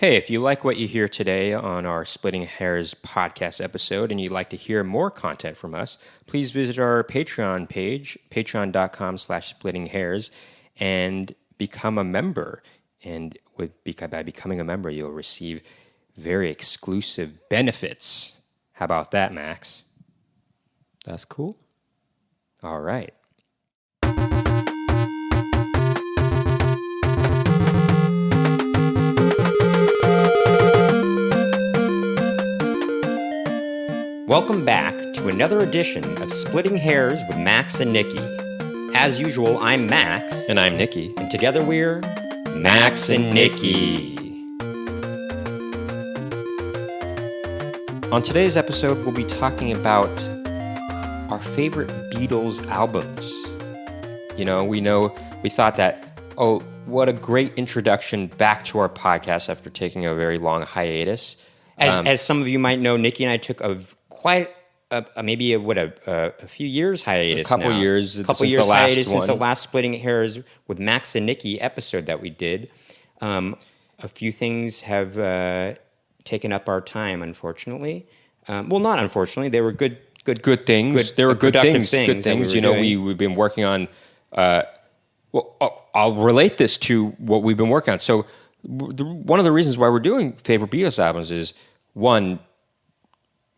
Hey, if you like what you hear today on our Splitting Hairs podcast episode and you'd like to hear more content from us, please visit our Patreon page, patreon.com/splittinghairs, and become a member. And by becoming a member, you'll receive very exclusive benefits. How about that, Max? That's cool. All right. Welcome back to another edition of Splitting Hairs with Max and Nicky. As usual, I'm Max. And I'm Nicky. And together we're Max and Nicky. On today's episode, we'll be talking about our favorite Beatles albums. We thought that, what a great introduction back to our podcast after taking a very long hiatus. As some of you might know, Nicky and I took a few years hiatus. A couple years hiatus since the last Splitting Hairs with Max and Nicky episode that we did. A few things have taken up our time, unfortunately. Not unfortunately. They were good things. There were good things. Good things. We've been working on. I'll relate this to what we've been working on. So one of the reasons why we're doing favorite Beatles albums is, one,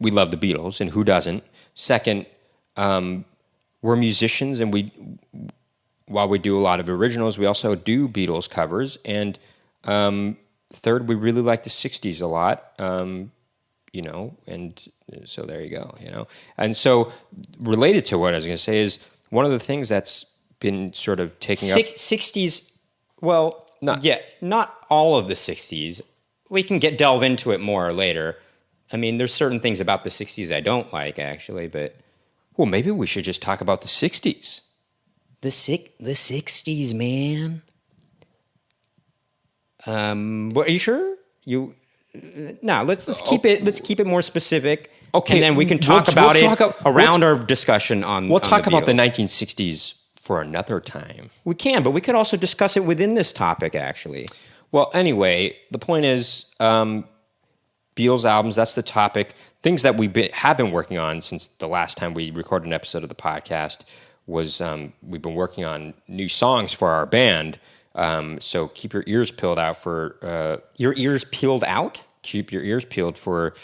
we love the Beatles, and who doesn't? Second, we're musicians, and while we do a lot of originals, we also do Beatles covers. And third, we really like the 60s a lot, and so there you go, And so related to what I was going to say is one of the things that's been sort of taking up... 60s, not all of the 60s. We can delve into it more later. I mean, there's certain things about the 60s I don't like, actually, but... Well, maybe we should just talk about the 60s. The 60s, man. Are you sure? Let's keep it more specific. Okay, and then we can talk about our discussion on. We'll talk about the 1960s for another time. We can, but we could also discuss it within this topic, actually. Well, anyway, the point is, Beatles albums, that's the topic. Things that have been working on since the last time we recorded an episode of the podcast was we've been working on new songs for our band. So keep your ears peeled out for... your ears peeled out? Keep your ears peeled for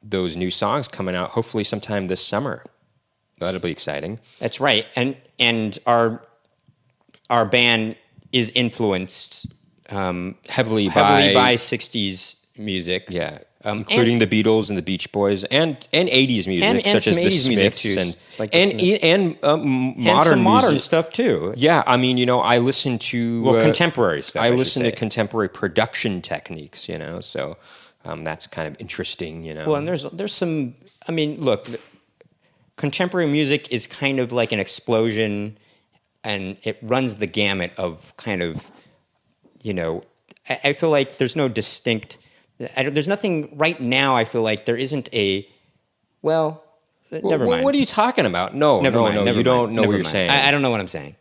those new songs coming out hopefully sometime this summer. That'll be exciting. That's right. And our band is influenced heavily by 60s music. Yeah. Including the Beatles and the Beach Boys and 80s music, such as the Smiths and modern stuff too. Yeah, I mean, I listen to contemporary stuff. I listen to contemporary production techniques, so that's kind of interesting, Well, and there's some. I mean, look, contemporary music is kind of like an explosion, and it runs the gamut of kind of, I feel like there's no distinct. There's nothing right now. I feel like there isn't a. Well, never mind. What are you talking about? No, you don't know what you're saying. I don't know what I'm saying.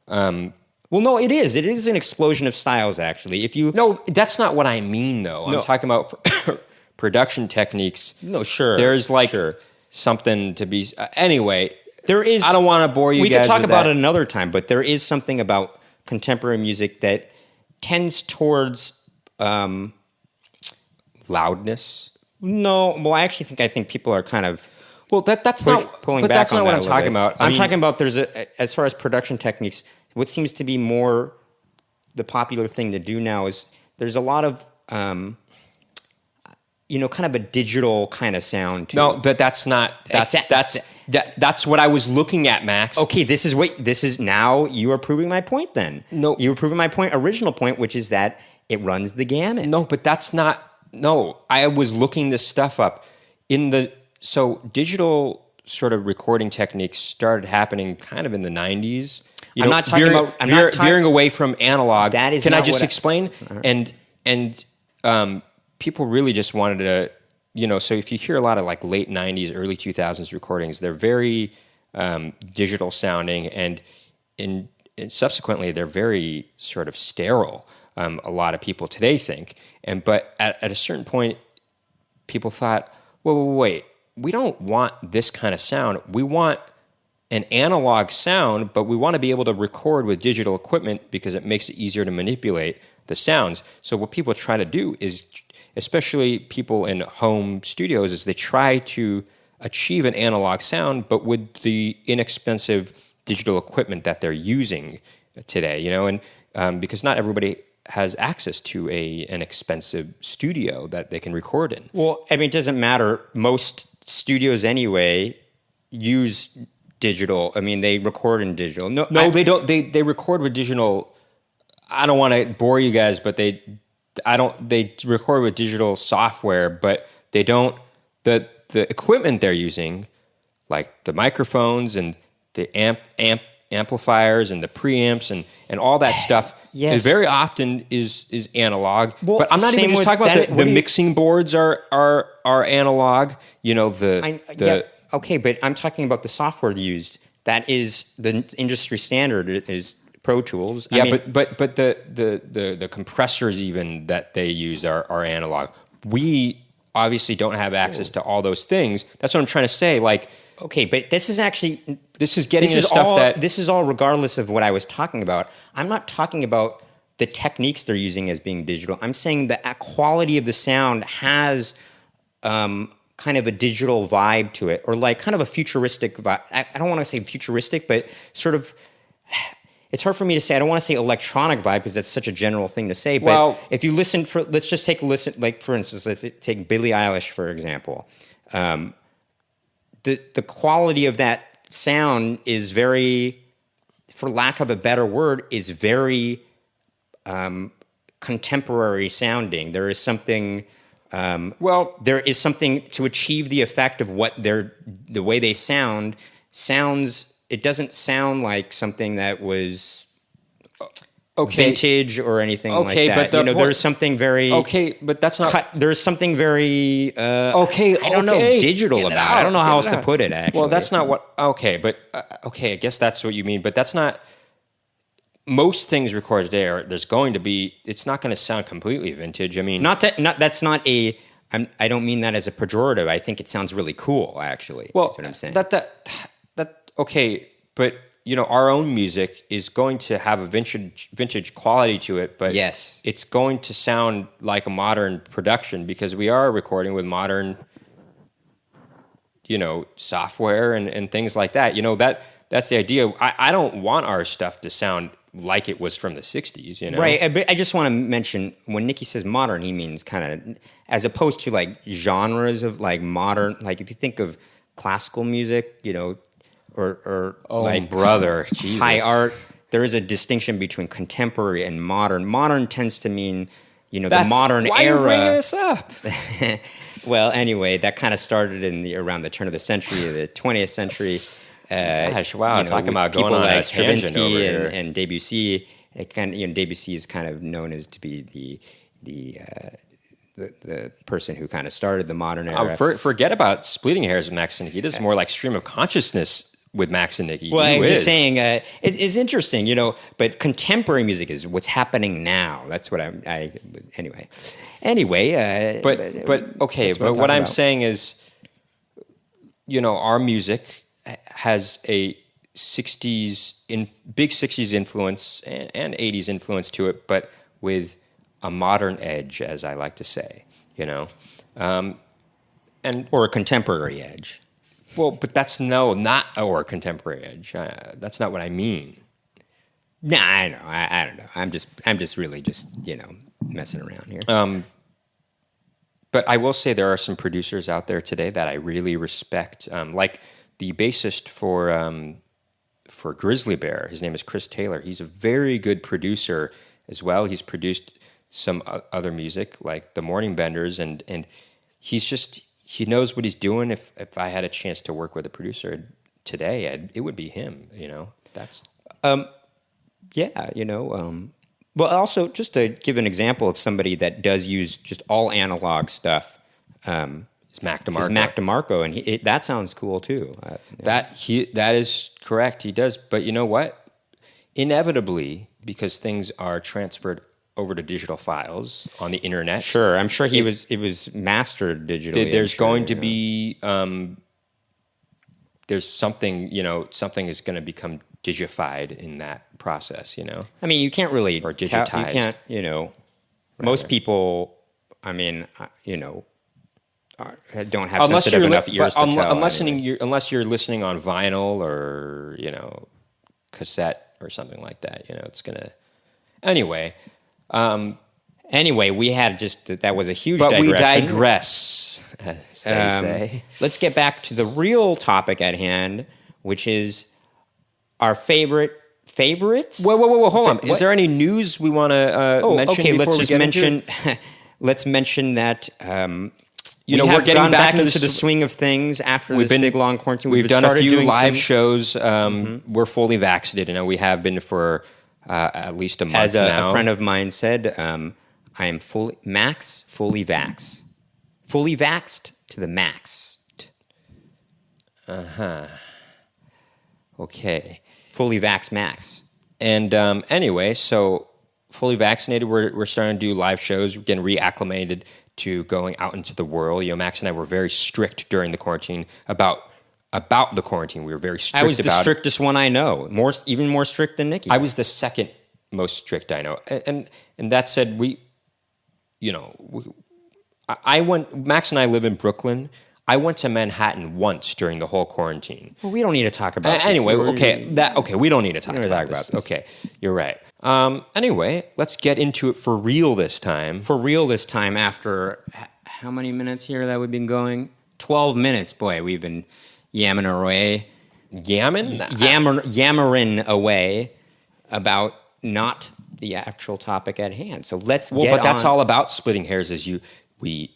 Well, no, it is. It is an explosion of styles, actually. No, that's not what I mean, though. I'm talking about production techniques. No, sure. There's something to be. Anyway, there is. I don't want to bore you guys. We could talk about that. it another time, but there is something about contemporary music that tends towards. Loudness? No, well, I think people are kind of that's not pulling but back. That's on not what that I'm talking about. I'm talking about as far as production techniques, what seems to be more the popular thing to do now is there's a lot of kind of a digital kind of sound to No, but that's not that's what I was looking at, Max. Okay, this is now you are proving my point then. No, you were proving my original point, which is that it runs the gamut. No, but that's not. No, I was looking this stuff up so digital sort of recording techniques started happening kind of in the 90s. I'm not talking about veering away from analog. That is. Can I just explain? Right. And people really just wanted to, So if you hear a lot of late 90s, early 2000s recordings, they're very digital sounding, and subsequently they're very sort of sterile. a lot of people today think. But at a certain point, people thought, wait, we don't want this kind of sound. We want an analog sound, but we want to be able to record with digital equipment because it makes it easier to manipulate the sounds. So what people try to do is, especially people in home studios, is they try to achieve an analog sound, but with the inexpensive digital equipment that they're using today, and because not everybody has access to an expensive studio that they can record in. Well, I mean, it doesn't matter. Most studios anyway use digital. I mean, they record in digital. No, they don't. They record with digital. I don't want to bore you guys, but they record with digital software, but they don't. The equipment they're using, like the microphones and the amplifiers and the preamps and all that stuff, yes, is very often is analog. Well, but I'm not even just talking about the mixing boards are analog. Okay, but I'm talking about the software used. That is the industry standard. It is Pro Tools. But the compressors even that they use are analog. We obviously don't have access to all those things. That's what I'm trying to say. Like, okay, but this is all regardless of what I was talking about. I'm not talking about the techniques they're using as being digital. I'm saying the quality of the sound has kind of a digital vibe to it, or like kind of a futuristic vibe. I don't want to say futuristic, but sort of. It's hard for me to say. I don't want to say electronic vibe because that's such a general thing to say. But if you listen let's just take a listen. Like for instance, let's take Billie Eilish for example. The quality of that sound is very, for lack of a better word, is very contemporary sounding. There is something. There is something to achieve the effect of what the way they sounds. It doesn't sound like something that was vintage or anything like that. But there's something very but that's not. There's something very I don't know, digital about it. I don't know how else to put it. Actually, well, that's not what. I guess that's what you mean. But that's not. Most things recorded today it's not going to sound completely vintage. I mean, that's not a. I don't mean that as a pejorative. I think it sounds really cool. Actually, well, that's what I'm saying. Okay, but our own music is going to have a vintage quality to it, but yes, it's going to sound like a modern production because we are recording with modern, software and things like that. That's the idea. I don't want our stuff to sound like it was from the 60s, Right, but I just want to mention, when Nicky says modern, he means kind of, as opposed to like genres of like modern, like if you think of classical music, or like brother, Jesus. High art. There is a distinction between contemporary and modern. Modern tends to mean, the modern era. Why are you bringing this up? Well, anyway, that kind of started around the turn of the century, the 20th century. Gosh, wow! Talking about going on a tangent over here. And Debussy. Debussy is kind of known as to be the person who kind of started the modern era. Forget about splitting hairs with Max and Nicky. This is more like stream of consciousness with Max and Nicky. Well, I'm just saying, it's interesting, but contemporary music is what's happening now. That's what anyway. But what I'm saying is, our music has a big 60s influence and 80s influence to it, but with a modern edge, as I like to say, or a contemporary edge. Well, but that's not our contemporary edge. That's not what I mean. Nah, I know. I don't know. I'm just really messing around here. But I will say there are some producers out there today that I really respect, like the bassist for Grizzly Bear. His name is Chris Taylor. He's a very good producer as well. He's produced some other music like the Morning Benders, and he knows what he's doing. If I had a chance to work with a producer today, it would be him. That's well, also just to give an example of somebody that does use just all analog stuff. Is Mac DeMarco. Is Mac DeMarco, and that sounds cool too. That is correct. He does, but you know what? Inevitably, because things are transferred over to digital files on the internet. Sure, I'm sure it was mastered digitally. There's going to be there's something, something is going to become digified in that process, I mean, you can't really or digitized. You can't, most people. I mean, don't have sensitive enough ears to tell. Unless you're listening on vinyl or cassette or something like that, it's gonna. Anyway, we had that was a huge. But digression. we digress, as they say. Let's get back to the real topic at hand, which is our favorites. Whoa! Hold on. Is there any news we want to mention? Okay. Let's just mention. Let's mention that. We're getting back into the swing of things after this big long quarantine. We've done a few live shows. We're fully vaccinated, and we have been for at least a month As now. A friend of mine said, I am fully vaxxed to the max. Okay. Fully vax max. And anyway, so fully vaccinated, we're starting to do live shows. We're getting reacclimated to going out into the world. Max and I were very strict during the quarantine about the quarantine. We were very strict. I was the strictest one I know. Even more strict than Nicky. I was the second most strict I know. And that said, Max and I live in Brooklyn. I went to Manhattan once during the whole quarantine. Well, we don't need to talk about this. Anyway, we don't need to talk about this. Okay, you're right. Anyway, let's get into it for real this time. For real this time after how many minutes here that we've been going? 12 minutes. Boy, we've been yammering away. Yammering away about not the actual topic at hand. So let's get but that's all about splitting hairs we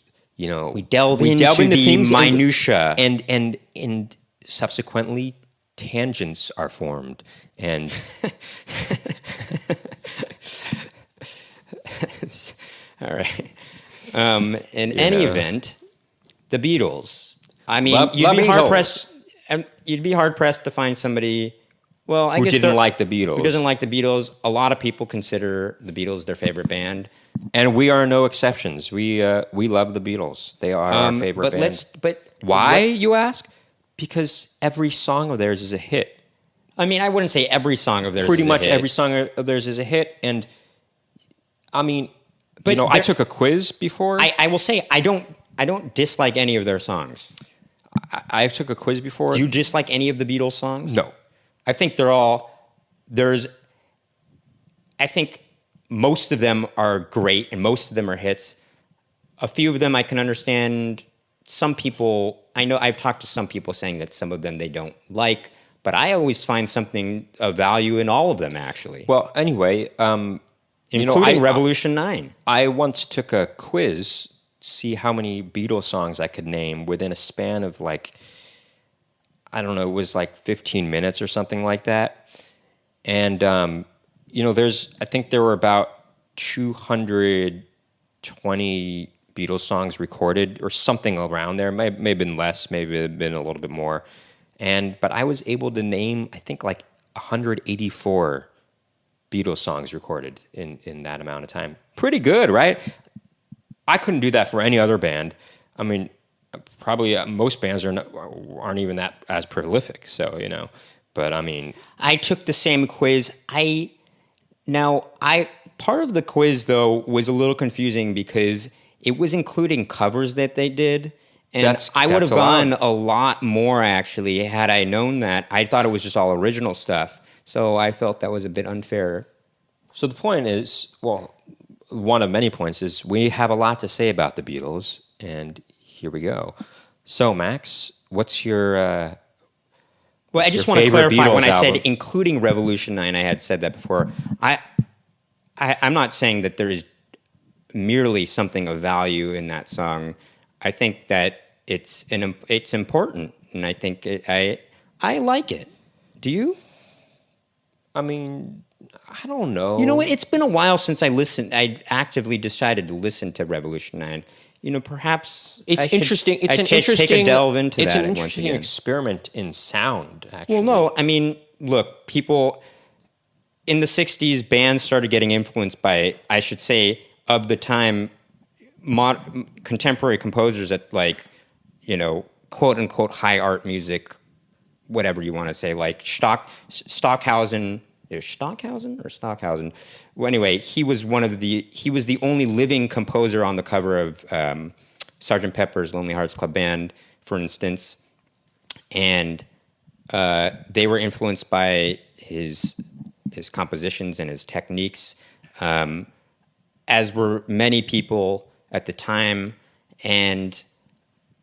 delve into the things minutia and subsequently tangents are formed and all right. In any event, the Beatles. I mean, you'd be hard pressed to find somebody. Well, I who guess didn't like the Beatles. Who doesn't like the Beatles? A lot of people consider the Beatles their favorite band, and we are no exceptions. We love the Beatles. They are our favorite band. Why, you ask? Because every song of theirs is a hit. I mean, I wouldn't say every song of theirs. Pretty is much a hit. Every song of theirs is a hit, and I mean, I took a quiz before. I will say I don't dislike any of their songs. I took a quiz before. Do you dislike any of the Beatles songs? No. I think I think most of them are great and most of them are hits. A few of them I can understand. Some people, I know I've talked to some people saying that some of them they don't like, but I always find something of value in all of them, actually. Well, anyway, including Revolution 9. I once took a quiz, see how many Beatles songs I could name within a span of I don't know, it was 15 minutes or something like that. And, I think there were about 220 Beatles songs recorded or something around there. May have been less, maybe it had been a little bit more. But I was able to name, I think 184 Beatles songs recorded in that amount of time. Pretty good, right? I couldn't do that for any other band. I mean, probably most bands aren't even that as prolific. So but I mean, I took the same quiz. Part of the quiz though was a little confusing because it was including covers that they did, and I would have gone a lot more actually had I known that. I thought it was just all original stuff, so I felt that was a bit unfair. So the point is, one of many points is we have a lot to say about the Beatles, and here we go. So, Max, what's your I just want to clarify when I said including Revolution 9, I had said that before. I'm not saying that there is merely something of value in that song. I think that it's important, and I think I like it. Do you? I mean, I don't know. You know what? It's been a while since I listened. I actively decided to listen to Revolution 9. Perhaps it's interesting. It's take a delve into that. It's an interesting experiment in sound. Actually, well, no, I mean, look, people. in the 60s, bands started getting influenced by, I should say, of the time, contemporary composers at like, quote unquote high art music, whatever you want to say, like Stockhausen. Is Stockhausen or Stockhausen? Well, anyway, he was the only living composer on the cover of Sgt. Pepper's Lonely Hearts Club Band, for instance, and they were influenced by his compositions and his techniques, as were many people at the time, and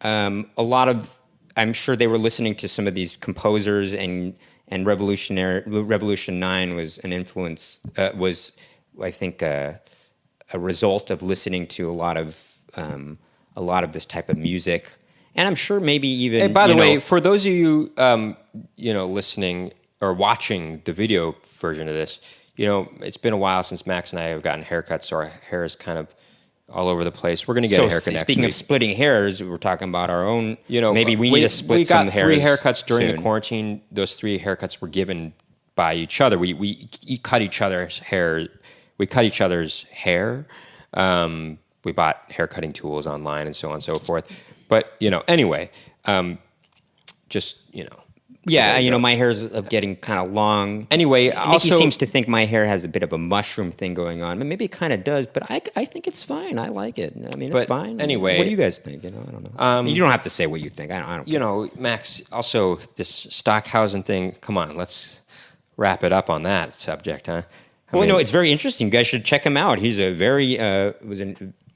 a lot of, I'm sure they were listening to some of these composers, and Revolution 9 was an influence, was, I think, a result of listening to a lot of this type of music. And I'm sure maybe even... Hey, by the way, for those of you, listening or watching the video version of this, it's been a while since Max and I have gotten haircuts, so our hair is kind of all over the place. We're going to get a haircut next speaking week. Of splitting hairs, we're talking about our own... maybe we need to split some hairs. We got 3 haircuts during soon. the quarantine. Those 3 haircuts were given by each other. We cut each other's hair. We cut each other's hair. We bought hair cutting tools online and so on and so forth. But, anyway, Yeah, my hair's getting kind of long. Anyway, Nicky seems to think my hair has a bit of a mushroom thing going on. Maybe it kind of does, but I think it's fine. I like it. I mean, it's fine. Anyway, what do you guys think? I don't know. You don't have to say what you think. I don't. Max. Also, this Stockhausen thing. Come on, let's wrap it up on that subject, huh? It's very interesting. You guys should check him out. He's a very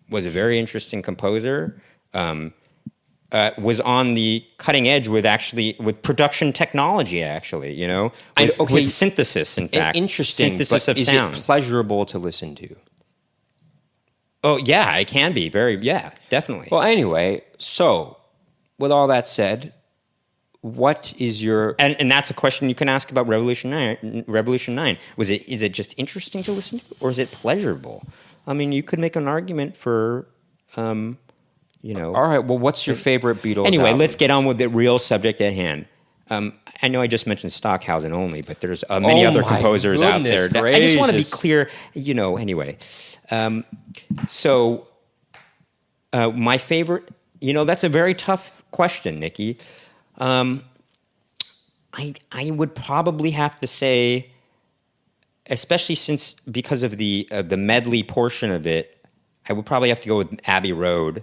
was a very interesting composer. Was on the cutting edge with production technology, with synthesis, in fact. Interesting, synthesis but of sounds. It pleasurable to listen to? Oh, yeah, it can be. Definitely. Well, anyway, so with all that said, what is your... And that's a question you can ask about Revolution 9. Is it just interesting to listen to, or is it pleasurable? I mean, you could make an argument for... All right. Well, what's your favorite Beatles Anyway, album? let's get on with the real subject at hand. I know I just mentioned Stockhausen only, but there's many other composers out there. I just want to be clear. Anyway. So my favorite. That's a very tough question, Nicky. I would probably have to say, especially because of the medley portion of it, I would probably have to go with Abbey Road.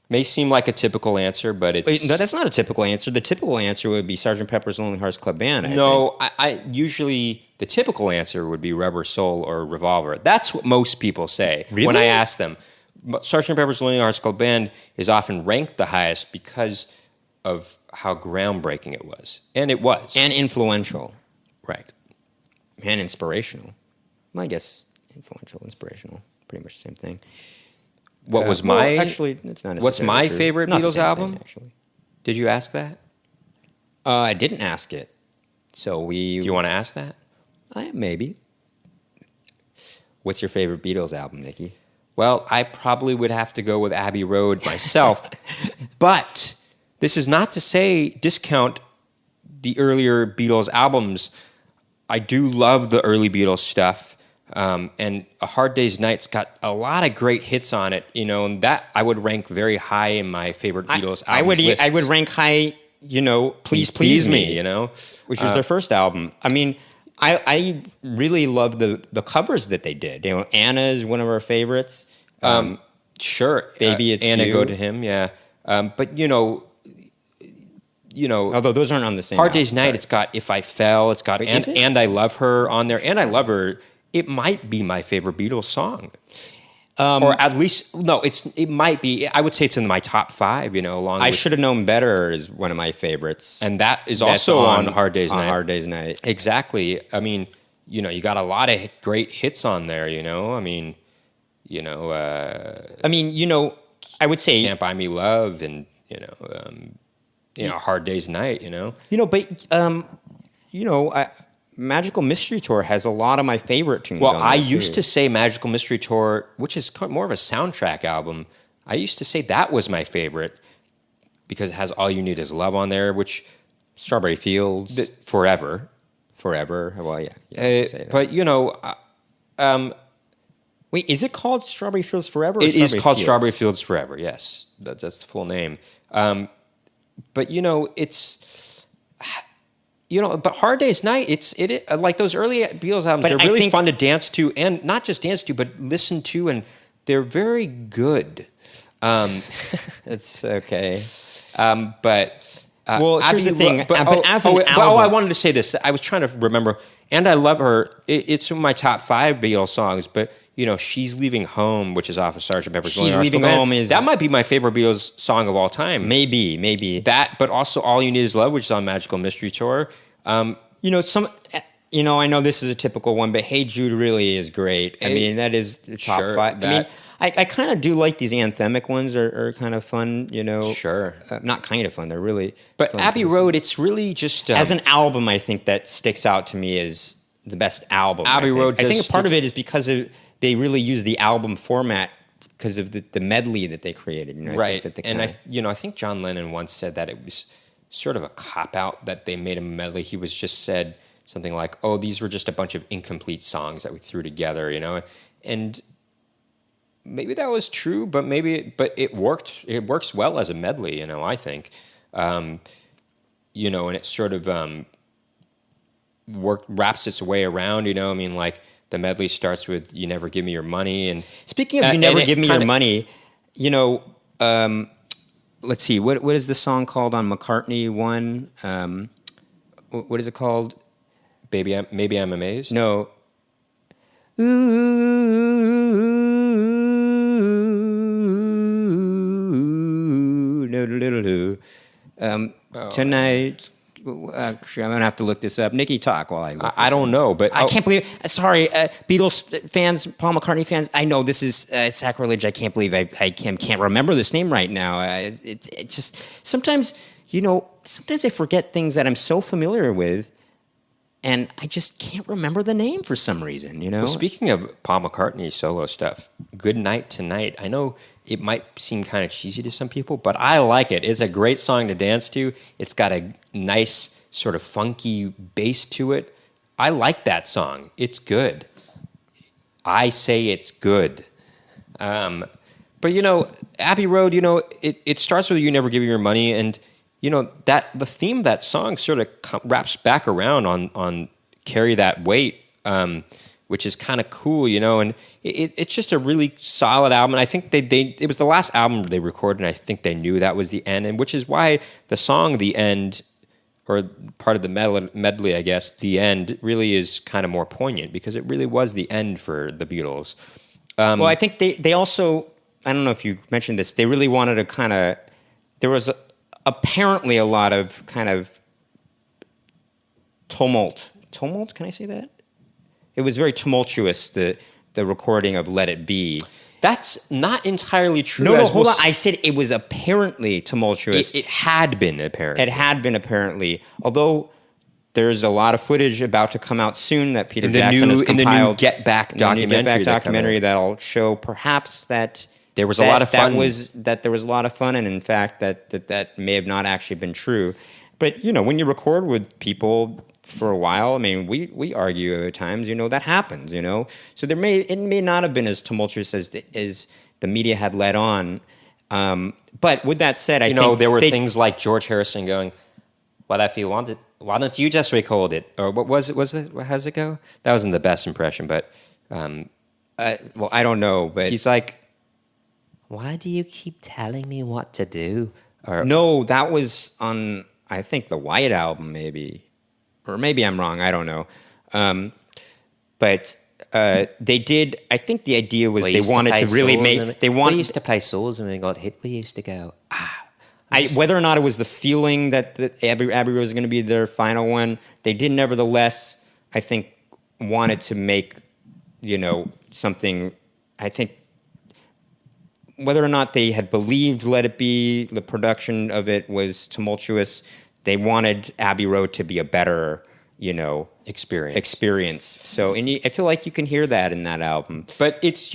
May seem like a typical answer, but it's... No, that's not a typical answer. The typical answer would be Sgt. Pepper's Lonely Hearts Club Band. I usually the typical answer would be Rubber Soul or Revolver. That's what most people say when I ask them. Sgt. Pepper's Lonely Hearts Club Band is often ranked the highest because of how groundbreaking it was. And it was. And influential. Right. And inspirational. Well, I guess influential, inspirational, pretty much the same thing. Actually, it's not. What's my true. favorite Not Beatles album? Thing, actually, did you ask that? I didn't ask it. So Do you want to ask that? Maybe. What's your favorite Beatles album, Nicky? Well, I probably would have to go with Abbey Road myself, but this is not to discount the earlier Beatles albums. I do love the early Beatles stuff. And A Hard Day's Night's got a lot of great hits on it, and that I would rank very high in my favorite Beatles albums lists. I would rank high, Please Please Me, which was their first album. I mean, I really love the covers that they did. Anna is one of our favorites. Sure. Baby, It's Anna, You. Go to Him, yeah. But, although those aren't on the same Hard Day's album, Night, it's got If I Fell, it's got And I Love Her on there. And I Love Her... It might be my favorite Beatles song, or at least it might be. I would say it's in my top 5. Along. I Should Have Known Better is one of my favorites, and that's also on Hard Day's Night. Hard Day's Night, exactly. I mean, you got a lot of great hits on there. I would say Can't Buy Me Love, and Hard Day's Night. Magical Mystery Tour has a lot of my favorite tunes. Well, on I there used too. to say Magical Mystery Tour, which is more of a soundtrack album. I used to say that was my favorite because it has All You Need Is Love on there, which Strawberry Fields, Forever. Forever. Well, yeah. You say that. But Wait, is it called Strawberry Fields Forever? Or it is called Fields? Strawberry Fields Forever. Yes, that's the full name. But it's but Hard Day's Night. It like those early Beatles albums. But They're I really think- fun to dance to, and not just dance to, but listen to, and they're very good. It's okay. But Well, here's the thing. But as an I album- wanted to say this. I was trying to remember, and I love her. It's in my top 5 Beatles songs. But She's Leaving Home, which is off of Sgt. Pepper's She's Lonely Hearts Leaving Club Band. Home is- that might be my favorite Beatles song of all time. Maybe. That, but also All You Need Is Love, which is on Magical Mystery Tour. I know this is a typical one, but Hey Jude really is great. I mean, that is the top Sure, 5. I kind of do like these anthemic ones. Are kind of fun, Sure. Not kind of fun. They're really. But fun Abbey things. Road, it's really just As an album, I think that sticks out to me as the best album. Abbey Road I think does a part of it is because they really use the album format because of the medley that they created. I right. think that they And kinda- I think John Lennon once said that it was sort of a cop out that they made a medley. He was just said something like, "Oh, these were just a bunch of incomplete songs that we threw together," and maybe that was true, but it worked. It works well as a medley, I think, and it sort of wraps its way around. Like the medley starts with "You Never Give Me Your Money," and Speaking of You Never Give Me Your Money, let's see, what is the song called on McCartney 1? What is it called? Maybe I'm amazed. No. Tonight. Actually, I'm gonna have to look this up. Nicky, talk while I look. I don't know, but I can't believe. Sorry, Beatles fans, Paul McCartney fans. I know this is sacrilege. I can't believe I can't remember this name right now. It just sometimes sometimes I forget things that I'm so familiar with, and I just can't remember the name for some reason. Well, speaking of Paul McCartney solo stuff, "Good Night Tonight." I know it might seem kind of cheesy to some people, but I like it. It's a great song to dance to. It's got a nice sort of funky bass to it. I like that song. It's good. I say it's good. But Abbey Road, it starts with "You Never Give Me Your Money," and that the theme of that song sort of wraps back around on "Carry That Weight," which is kind of cool, and it's just a really solid album. And I think it was the last album they recorded, and I think they knew that was the end, and which is why the song "The End," or part of the medley, I guess, "The End," really is kind of more poignant because it really was the end for the Beatles. Well, I think they also, I don't know if you mentioned this, they really wanted to kind of, there was apparently a lot of kind of tumult. Tumult, can I say that? It was very tumultuous, the recording of "Let It Be." That's not entirely true. No, hold on. I said it was apparently tumultuous. It had been apparently. It had been apparently. Although there's a lot of footage about to come out soon that Peter Jackson has compiled. In the new Get Back documentary. That'll show perhaps that there was a lot of fun. There was a lot of fun, and in fact that may have not actually been true. But when you record with people for a while, I mean, we argue at times, that happens, So it may not have been as tumultuous as the media had let on. But with that said, I think there were things like George Harrison going, "Well, if you want it, why don't you just record it?" Or what was it? How does it go? That wasn't the best impression, but well, I don't know. But he's like, "Why do you keep telling me what to do?" Or no, that was on, I think, the White Album, maybe. Or maybe I'm wrong. I don't know. But they did. I think the idea was they wanted to really make. We used to play Souls and we got hit. We used to go. Whether or not it was the feeling that Abbey Road was going to be their final one, they did nevertheless, I think, wanted to make, something. I think whether or not they had believed "Let It Be," the production of it was tumultuous. They wanted Abbey Road to be a better, experience. So, and I feel like you can hear that in that album. But it's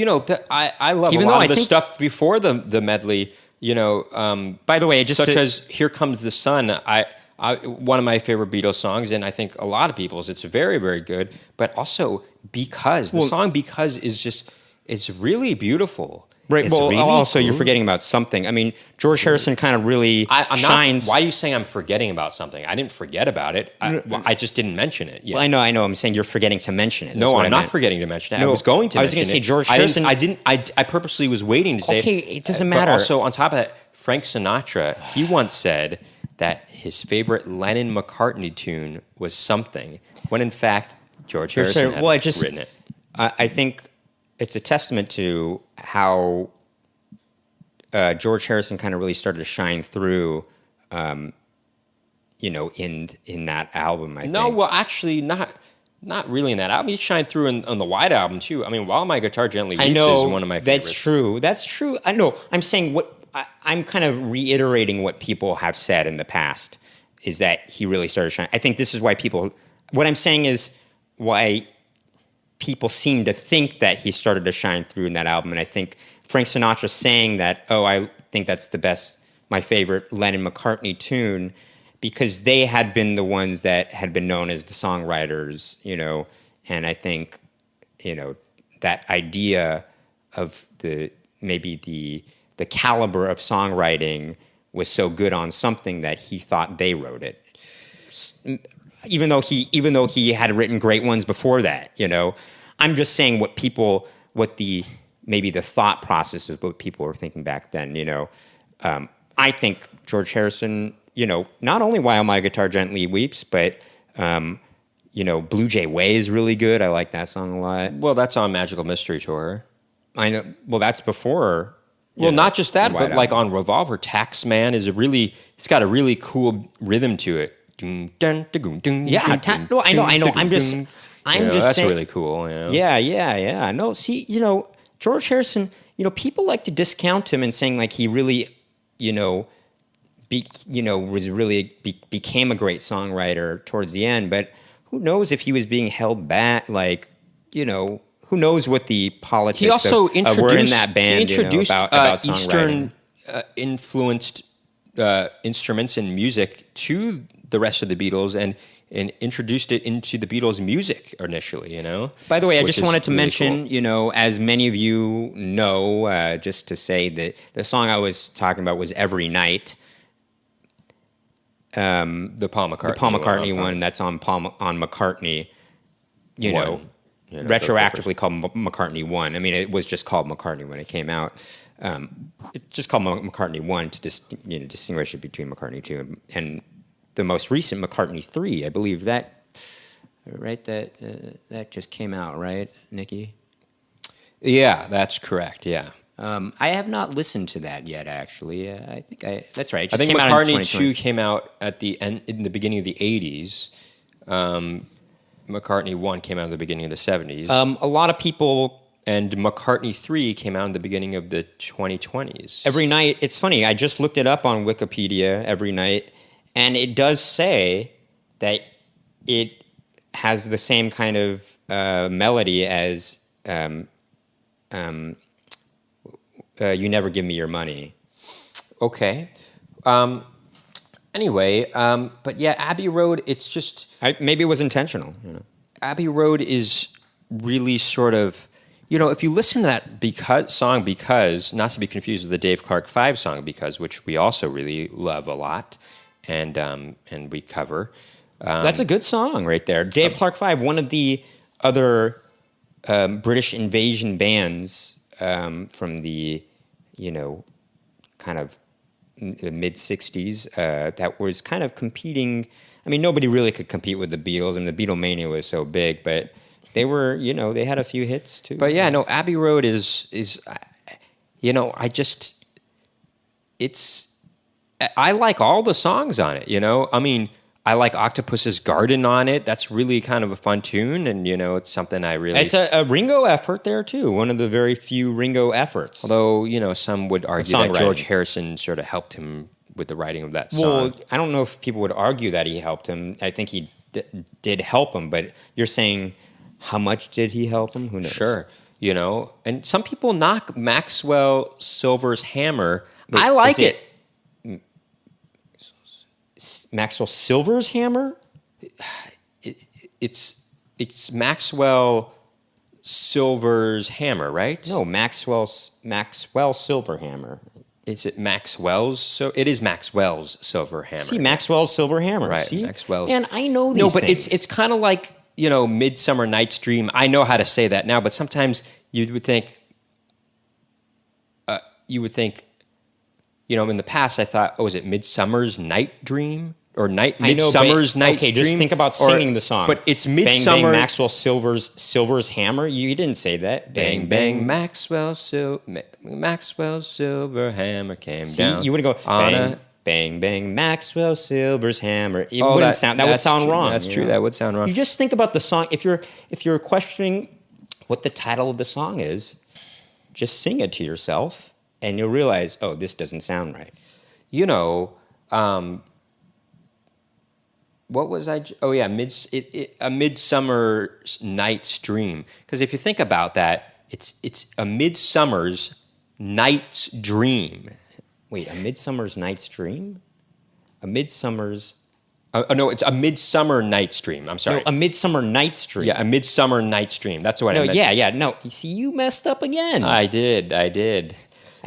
I love even a lot of the stuff before the medley. By the way, as "Here Comes the Sun." I one of my favorite Beatles songs, and I think a lot of people's. It's very, very good. But also because the song "Because" is just it's really beautiful. Right. It's Well, really also you're cool. forgetting about something. I mean, George Harrison kind of really I'm shines. Not, why are you saying I'm forgetting about something? I didn't forget about it. I just didn't mention it. Yet. Well, I know. I'm saying you're forgetting to mention it. No, I'm not forgetting to mention it. I was going to. I was going to say George Harrison. I purposely was waiting to say. Okay, it doesn't matter. But also, on top of that, Frank Sinatra, he once said that his favorite Lennon-McCartney tune was "Something," when in fact George Harrison had written it. I think it's a testament to how George Harrison kind of really started to shine through, in that album. I think. No, well, actually, not really in that album. He shined through on the White Album too. I mean, "While My Guitar Gently Weeps" is one of my favorites. That's true. I know. I'm saying I'm kind of reiterating what people have said in the past is that he really started shining. I think this is why what I'm saying is why people seem to think that he started to shine through in that album. And I think Frank Sinatra saying that, I think that's my favorite Lennon-McCartney tune, because they had been the ones that had been known as the songwriters, and I think, that idea of the caliber of songwriting was so good on something that he thought they wrote it. Even though he had written great ones before that, I'm just saying maybe the thought process of what people were thinking back then, I think George Harrison, not only "While My Guitar Gently Weeps," but, "Blue Jay Way" is really good. I like that song a lot. Well, that's on Magical Mystery Tour. I know. Well, that's before. Well, not just that, but like on Revolver, "Taxman" it's got a really cool rhythm to it. Yeah, I know. I'm just that's saying, really cool. Yeah. No, see, George Harrison, people like to discount him and saying like he really, became a great songwriter towards the end. But who knows if he was being held back? Like, who knows what the politics he also were in that band? He introduced about Eastern influenced instruments and music to the rest of the Beatles and introduced it into the Beatles' music initially, By the way, I just wanted to really mention, cool. As many of you know, just to say that the song I was talking about was "Every Night." The Paul McCartney one that's on McCartney, retroactively called McCartney 1. I mean, it was just called McCartney when it came out. It's just called McCartney 1 to distinguish it between McCartney 2 and the most recent McCartney 3. I believe that, right? That just came out, right, Nicky? Yeah, that's correct. Yeah. I have not listened to that yet. Actually, I think that's right. I think McCartney 2 came out at the end, in the beginning of the '80s. McCartney 1 came out in the beginning of the '70s. A lot of people. And McCartney 3 came out in the beginning of the 2020s. Every Night. It's funny. I just looked it up on Wikipedia. Every Night, and it does say that it has the same kind of melody as "You Never Give Me Your Money." Okay. Anyway, but yeah, Abbey Road. It's just maybe it was intentional. Abbey Road is really sort of. If you listen to that song, "Because," not to be confused with the Dave Clark 5 song, "Because," which we also really love a lot, and we cover. That's a good song right there. Dave Clark 5, one of the other British invasion bands from the, kind of the mid-'60s that was kind of competing. I mean, nobody really could compete with the Beatles, and the Beatlemania was so big, but they were, they had a few hits too. But yeah, no, Abbey Road is I like all the songs on it, I mean, I like Octopus's Garden on it. That's really kind of a fun tune, and it's something I really. It's a Ringo effort there too. One of the very few Ringo efforts. Although some would argue that George Harrison sort of helped him with the writing of that song. Well, I don't know if people would argue that he helped him. I think he did help him, but you're saying how much did he help him? Who knows? Sure, and some people knock Maxwell Silver's hammer. I like it. Maxwell Silver's hammer? It's Maxwell Silver's hammer, right? No, Maxwell Silver hammer. Is it Maxwell's? So it is Maxwell's silver hammer. See, Maxwell's silver hammer. Right, See? Maxwell's. And I know these No, but things. it's kind of like, Midsummer Night's Dream. I know how to say that now, but sometimes you would think, in the past I thought, is it Midsummer's Night Dream? Or Midsummer's Night's Dream? Okay, just think about singing the song. But it's Bang, Midsummer. bang, Maxwell Silver's hammer. You didn't say that. Bang, bang, Maxwell's silver hammer came down. You wouldn't go, bang, bang, bang, Maxwell Silver's hammer. It wouldn't sound. That would sound wrong. That's true. That would sound wrong. You just think about the song. If you're questioning what the title of the song is, just sing it to yourself, and you'll realize, this doesn't sound right. What was I? Oh yeah, a Midsummer Night's Dream. Because if you think about that, it's a Midsummer's Night's Dream. Wait, a Midsummer's Night's Dream? A Midsummer's... no, it's a Midsummer Night's Dream. I'm sorry. No, a Midsummer Night's Dream. Yeah, a Midsummer Night's Dream. That's what I meant. Yeah. No, you see, you messed up again. I did. I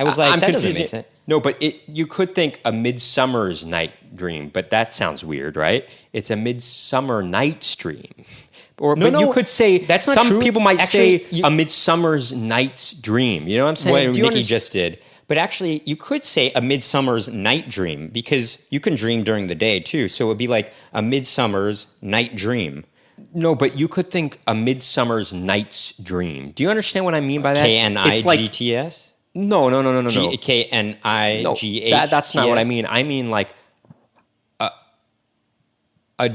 was like, I'm that confusing. doesn't make sense. No, but you could think a Midsummer's Night Dream, but that sounds weird, right? It's a Midsummer Night's Dream. But you could say that's not some true. people might Actually, say a Midsummer's Night's Dream. You know what I'm saying? What Nicky just did. But actually, you could say a Midsummer's Night Dream because you can dream during the day too. So it would be like a Midsummer's Night Dream. No, but you could think a Midsummer's Night's Dream. Do you understand what I mean by that? KNIGTS? No. KNIGHTS? No, that's not what I mean. I mean like a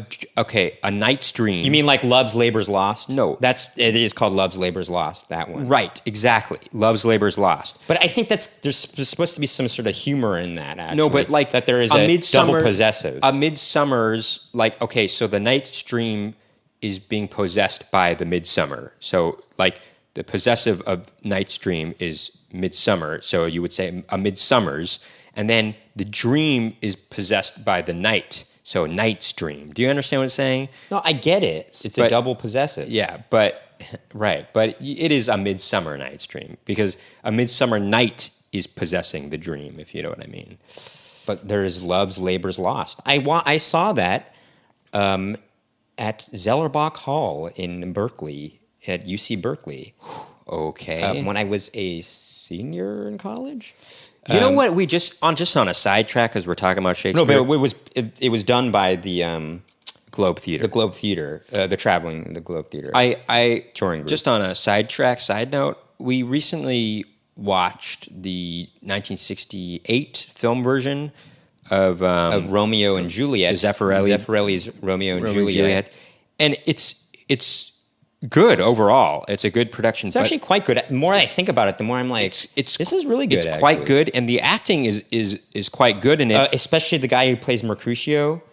Night's Dream. You mean like Love's Labor's Lost? No. It is called Love's Labor's Lost, that one. Right, exactly. Love's Labor's Lost. But I think there's supposed to be some sort of humor in that, actually. No, but like that there is a double possessive. A Midsummer's, so the Night's Dream is being possessed by the Midsummer. So like the possessive of Night's Dream is Midsummer. So you would say a Midsummer's, and then the dream is possessed by the night. So Night's Dream. Do you understand what I'm saying? No, I get it. It's a double possessive. Yeah, but it is a Midsummer Night's Dream because a Midsummer Night is possessing the dream, if you know what I mean. But there's Love's Labor's Lost. I saw that at Zellerbach Hall in Berkeley, at UC Berkeley. Okay. When I was a senior in college. You know what? We just on a sidetrack because we're talking about Shakespeare. No, but it was done by the Globe Theater. The Globe Theater, the Globe Theater. Touring group. Just on a side note, we recently watched the 1968 film version of Romeo and Juliet. Zeffirelli's Romeo and Juliet. And it's good overall. It's a good production. It's actually quite good. The more I think about it, the more I'm like, this is really good. It's quite good, and the acting is quite good in it. Especially the guy who plays Mercutio.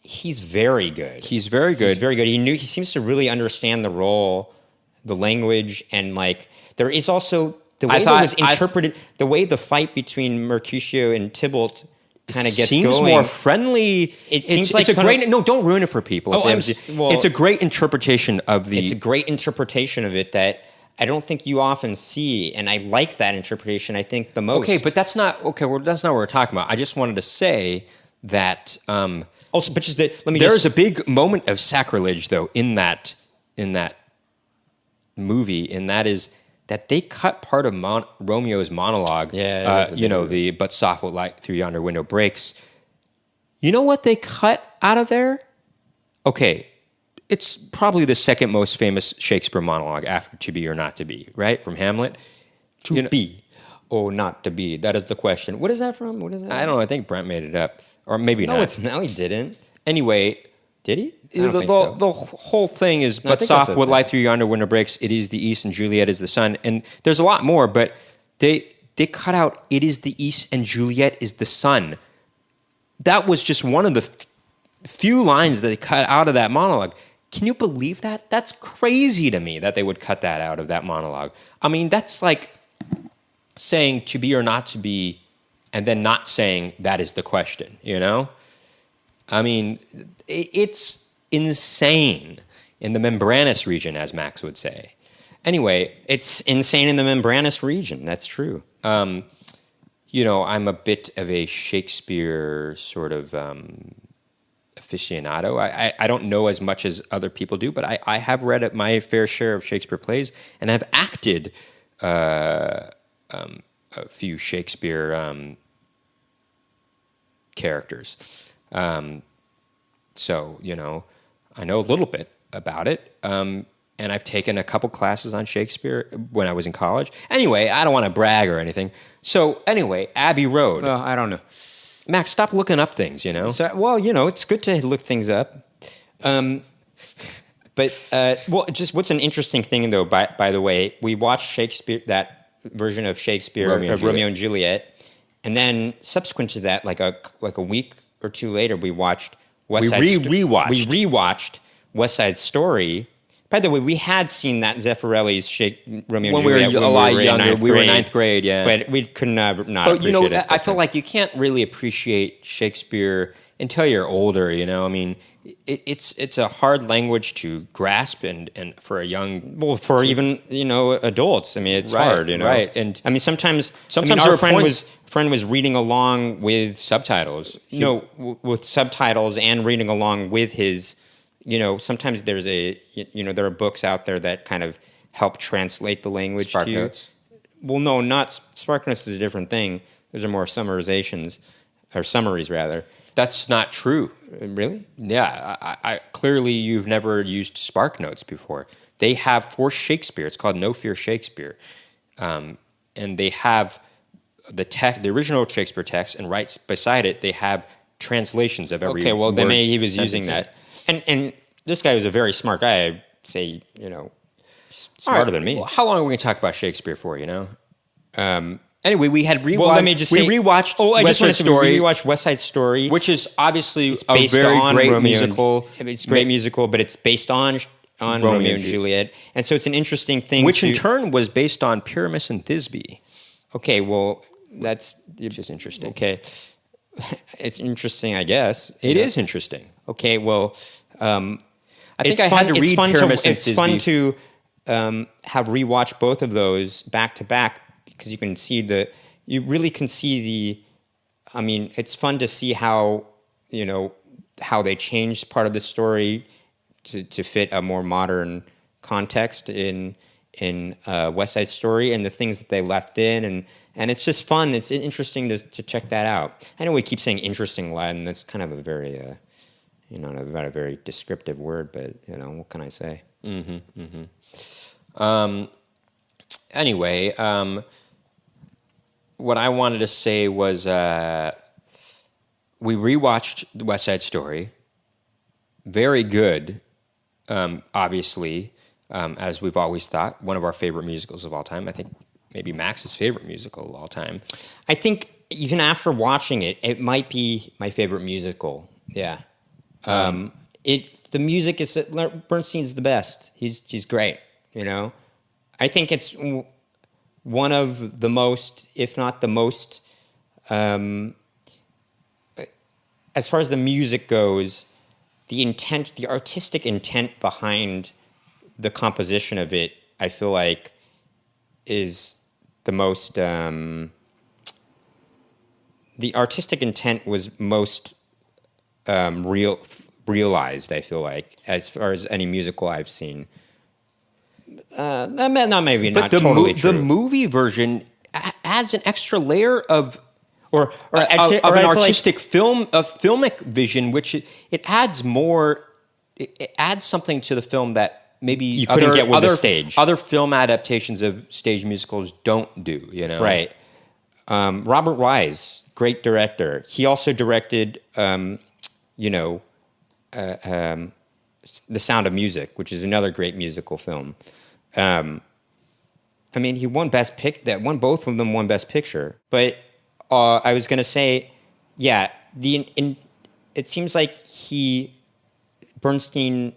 He's very good. He's very good. He seems to really understand the role, the language, and like there is also the way that was interpreted. The way the fight between Mercutio and Tybalt kind of gets seems going. more friendly. It seems like it's a great. No, don't ruin it for people. It's a great interpretation of the. It's a great interpretation of it that I don't think you often see, and I like that interpretation. I think the most. Okay, but that's not okay. Well, that's not what we're talking about. I just wanted to say that. Also, but just there's a big moment of sacrilege though in that movie, and that is. That they cut part of Romeo's monologue, but soft what light through yonder window breaks. You know what they cut out of there? Okay, it's probably the second most famous Shakespeare monologue after To Be or Not to Be, right? From Hamlet. To be or not to be, that is the question. What is that from? What is that? I don't know, I think Brent made it up. Or maybe not. No, he didn't. Anyway... Did he? The whole thing is, but soft what light through yonder window breaks, it is the east and Juliet is the sun. And there's a lot more, but they cut out it is the east and Juliet is the sun. That was just one of the few lines that they cut out of that monologue. Can you believe that? That's crazy to me that they would cut that out of that monologue. I mean, that's like saying to be or not to be and then not saying that is the question, you know? I mean, it's insane in the membranous region, as Max would say. Anyway, It's insane in the membranous region. That's true. you know, I'm a bit of a Shakespeare sort of aficionado. I don't know as much as other people do, but I have read my fair share of Shakespeare plays, and I've acted a few Shakespeare characters. So, you know, I know a little bit about it. And I've taken a couple classes on Shakespeare when I was in college. Anyway, I don't want to brag or anything. So anyway, Abbey Road. Well, I don't know. Max, stop looking up things, you know? So, well, you know, it's good to look things up. Just what's an interesting thing, though, by the way, we watched Shakespeare, that version of Shakespeare, Romeo and Juliet. And then subsequent to that, like a week or two later, we watched We rewatched West Side Story. By the way, we had seen that Zeffirelli's Romeo and Juliet when we were a lot younger. We were in ninth grade, yeah. But we could not But you know, appreciate it. I feel like you can't really appreciate Shakespeare until you're older. You know, I mean, it's a hard language to grasp, and for a young for even adults. I mean, it's hard. You know, right? And I mean, sometimes our friend was reading along with subtitles. With subtitles and reading along with his. You know, sometimes there are books out there that kind of help translate the language Spark to you. Notes? Well, no, not Spark Notes is a different thing. Those are more summarizations, or summaries rather. That's not true. Really? Yeah, I clearly you've never used Spark Notes before. They have for Shakespeare. It's called No Fear Shakespeare, and they have the original Shakespeare text, and right beside it they have translations of every. Okay, well then word, maybe he was using that. And this guy was a very smart guy. I'd say, smarter than me. Well, how long are we going to talk about Shakespeare for, you know? Anyway, we had rewatched. Well, let me just say, rewatched West Side Story. We rewatched West Side Story, which is obviously based a very on great Romeo musical. It's a great musical, but it's based on Romeo and Juliet, and so it's an interesting thing. Which in turn was based on Pyramus and Thisbe. Okay, well, that's just interesting. Okay, it's interesting, I guess. It is interesting. Okay, well, I think I had to read Pyramus and Thisbe. It's fun to have rewatched both of those back to back because you really can see the. I mean, it's fun to see how how they changed part of the story to fit a more modern context in West Side Story and the things that they left in and it's just fun. It's interesting to check that out. I know we keep saying interesting a lot, and that's kind of a very not a very descriptive word, but what can I say? Anyway, what I wanted to say was we rewatched West Side Story. Very good, obviously, as we've always thought, one of our favorite musicals of all time. I think maybe Max's favorite musical of all time. I think even after watching it, it might be my favorite musical. Yeah. The music is Bernstein's the best. He's great. I think it's one of the most, if not the most, as far as the music goes, the artistic intent behind the composition of it, I feel like, is the most. The artistic intent was most realized, I feel like, as far as any musical I've seen. Not totally true. The movie version adds an extra layer of an artistic filmic vision, which it adds more. It adds something to the film that maybe you couldn't get with the stage. Other film adaptations of stage musicals don't do. Right. Robert Wise, great director. He also directed, The Sound of Music, which is another great musical film. He won Best Picture. Both of them won Best Picture. But I was going to say, yeah, it seems like Bernstein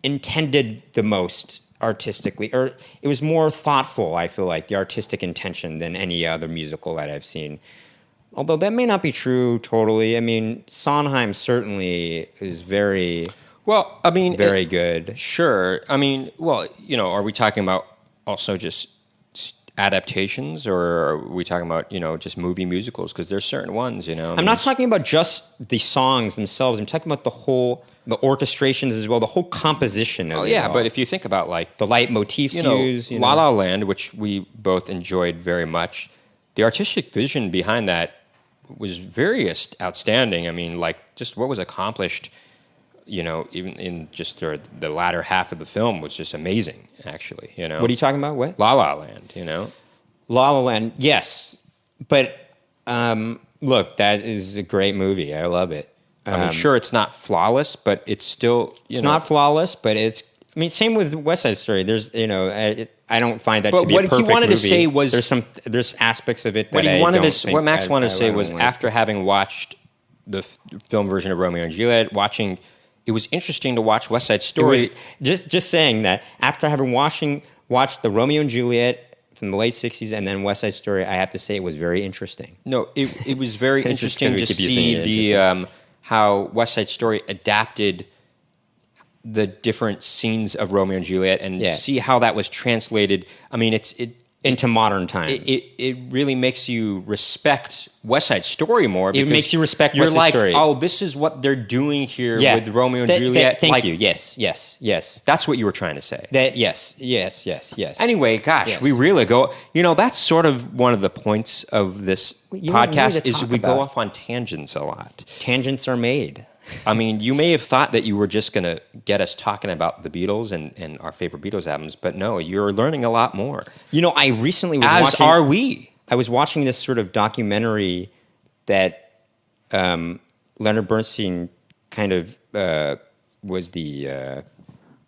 intended the most artistically, or it was more thoughtful, I feel like, the artistic intention than any other musical that I've seen. Although that may not be true totally. I mean, Sondheim certainly is very, Well, I mean, very good. sure. I mean, well, are we talking about also just adaptations, or are we talking about just movie musicals? Because there's certain ones. I'm not talking about just the songs themselves. I'm talking about the orchestrations as well, the whole composition of it. Yeah, all. but if you think about like the leitmotifs used, La La Land, which we both enjoyed very much, the artistic vision behind that was very outstanding. I mean, like just what was accomplished, even in just the latter half of the film was just amazing. Actually, What are you talking about? What? La La Land, La La Land, yes. But look, that is a great movie. I love it. I mean, sure, it's not flawless, but it's still It's not flawless, but it's. I mean, same with West Side Story. There's, I don't find that But to be what a he perfect wanted to movie. say was- there's aspects of it that what Max wanted to say was like. after having watched the film version of Romeo and Juliet, it was interesting to watch West Side Story. Just saying that after having watched the Romeo and Juliet from the late '60s and then West Side Story, I have to say it was very interesting. No, it was very It's just interesting gonna to keep using see it, how West Side Story adapted the different scenes of Romeo and Juliet and see how that was translated. I mean, into modern times. It really makes you respect West Side Story more. It makes you respect you're West Side like, Story. oh, this is what they're doing here with Romeo and Juliet. Thank you. Yes. That's what you were trying to say. Yes. Anyway, gosh, Yes. we really go. That's sort of one of the points of this you want me podcast to is talk we go about- off on tangents a lot. Tangents are made. I mean, you may have thought that you were just going to get us talking about the Beatles and our favorite Beatles albums, but no, you're learning a lot more. I recently was As watching. are we. I was watching this sort of documentary that Leonard Bernstein kind of was the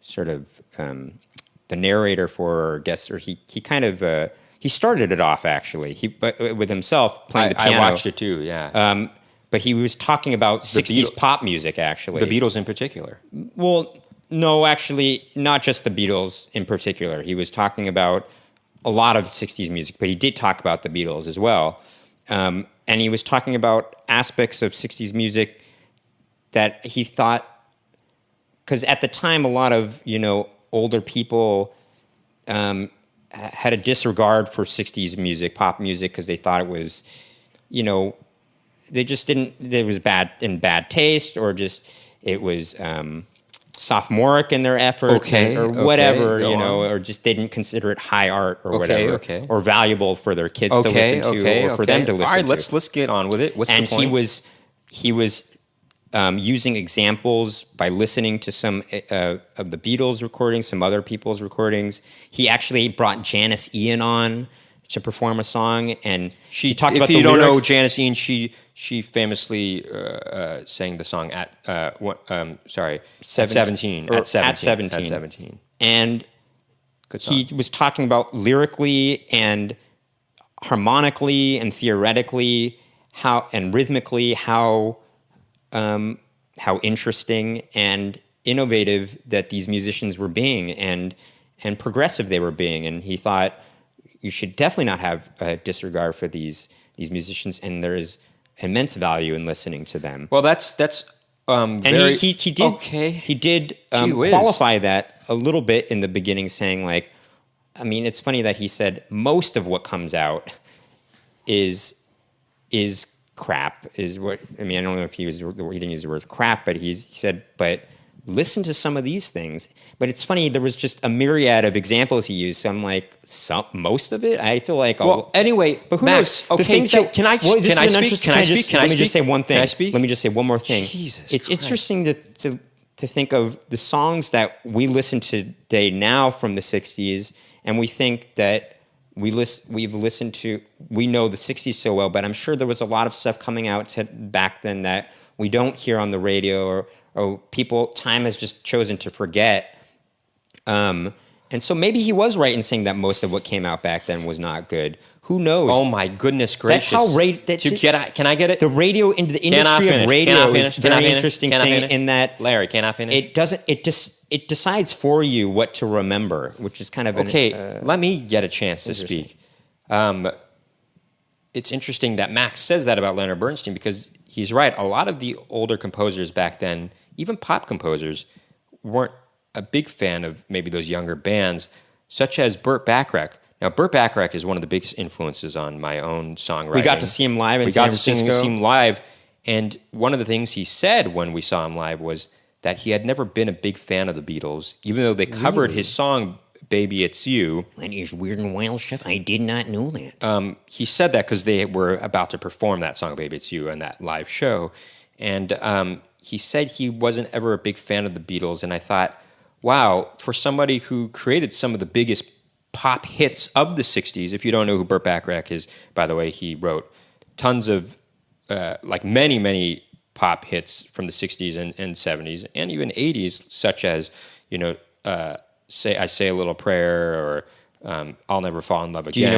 sort of the narrator for, I guess, or he kind of he started it off actually. But with himself playing the piano. I watched it too. Yeah, but he was talking about '60s pop music actually. the Beatles in particular. Well, no, actually, not just the Beatles in particular. He was talking about a lot of '60s music, but he did talk about the Beatles as well. And he was talking about aspects of '60s music that he thought, because at the time, a lot of older people had a disregard for '60s music, pop music, because they thought it was, they just didn't. It was bad taste, or just it was sophomoric in their efforts, or whatever, or just didn't consider it high art or whatever, or valuable for their kids to listen to, or for them to listen to. All right, let's get on with it. What's the point? And he was using examples by listening to some of the Beatles recordings, some other people's recordings. He actually brought Janice Ian on to perform a song, and she talked about the lyrics. If you don't know Janice Ian, she famously sang the song at 17. At 17. And he was talking about lyrically and harmonically and theoretically and rhythmically how interesting and innovative that these musicians were being and progressive they were being. And he thought you should definitely not have a disregard for these musicians, and there is immense value in listening to them. Well, that's and very, he did okay. He did Gee whiz. qualify that a little bit in the beginning, saying like, I mean, it's funny that he said most of what comes out is crap. Is what I mean. I don't know if he didn't use the word crap, but he said, but listen to some of these things. But it's funny, there was just a myriad of examples he used. So I'm like, most of it? I feel like... anyway, but who Max, knows? okay, can I speak? Let me just say one thing. Can I speak? Let me just say one more thing. Jesus It's Christ. interesting to think of the songs that we listen to today now from the 60s, and we think that we know the 60s so well, but I'm sure there was a lot of stuff coming out back then that we don't hear on the radio, or time has just chosen to forget. And so maybe he was right in saying that most of what came out back then was not good. Who knows? Oh my goodness gracious! That's how Can I get it? The radio into the industry of radio is a very interesting thing in that Larry, can I finish? it doesn't. It decides for you what to remember, which is kind of okay. Let me get a chance to speak. it's interesting that Max says that about Leonard Bernstein because he's right. A lot of the older composers back then, even pop composers, weren't a big fan of maybe those younger bands, such as Burt Bacharach. Now, Burt Bacharach is one of the biggest influences on my own songwriting. We got to see him live in San Francisco. We got to see him live, and one of the things he said when we saw him live was that he had never been a big fan of the Beatles, even though they covered his song "Baby It's You." That is weird and wild stuff. I did not know that. He said that because they were about to perform that song "Baby It's You" on that live show, and he said he wasn't ever a big fan of the Beatles. And I thought, wow, for somebody who created some of the biggest pop hits of the 60s, if you don't know who Burt Bacharach is, by the way, he wrote tons of, many pop hits from the 60s and 70s and even 80s, such as, Say a Little Prayer or I'll Never Fall in Love Again. Do you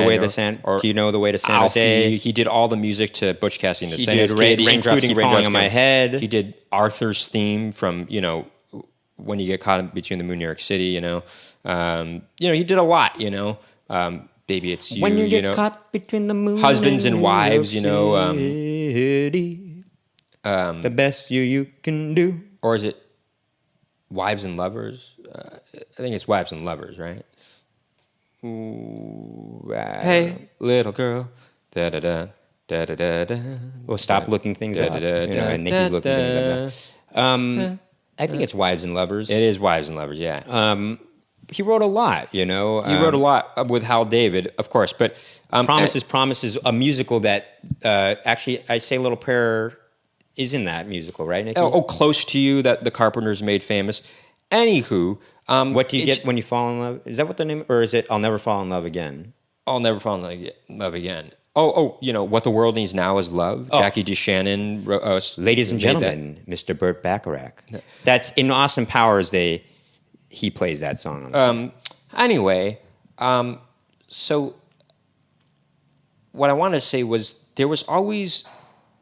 know the way to San Jose? He did all the music to Butch Cassidy and the Saints, Raindrops Keep Falling on My Head. He did Arthur's theme from When You Get Caught Between the Moon, New York City. He did a lot. Baby It's You. When you get caught between the moon, Husbands and Wives. The best you can do. Or is it Wives and Lovers? I think it's Wives and Lovers, right? Hey, little girl. Da da da da da da da. Well, stop looking things up. And Nicky's looking things up now. I think it's Wives and Lovers. It is Wives and Lovers, yeah. He wrote a lot, He wrote a lot with Hal David, of course, but Promises, a musical that actually I Say a Little Prayer is in that musical, right, Nicky? Close to You, that the Carpenters made famous. Anywho, what do you get when you fall in love? Is that what the name, or is it I'll Never Fall in Love Again? I'll Never Fall in Love Again. What the World Needs Now is Love. Jackie DeShannon. Ladies and gentlemen, Mr. Burt Bacharach. That's in Austin Powers. He plays that song. Anyway, so what I wanted to say was there was always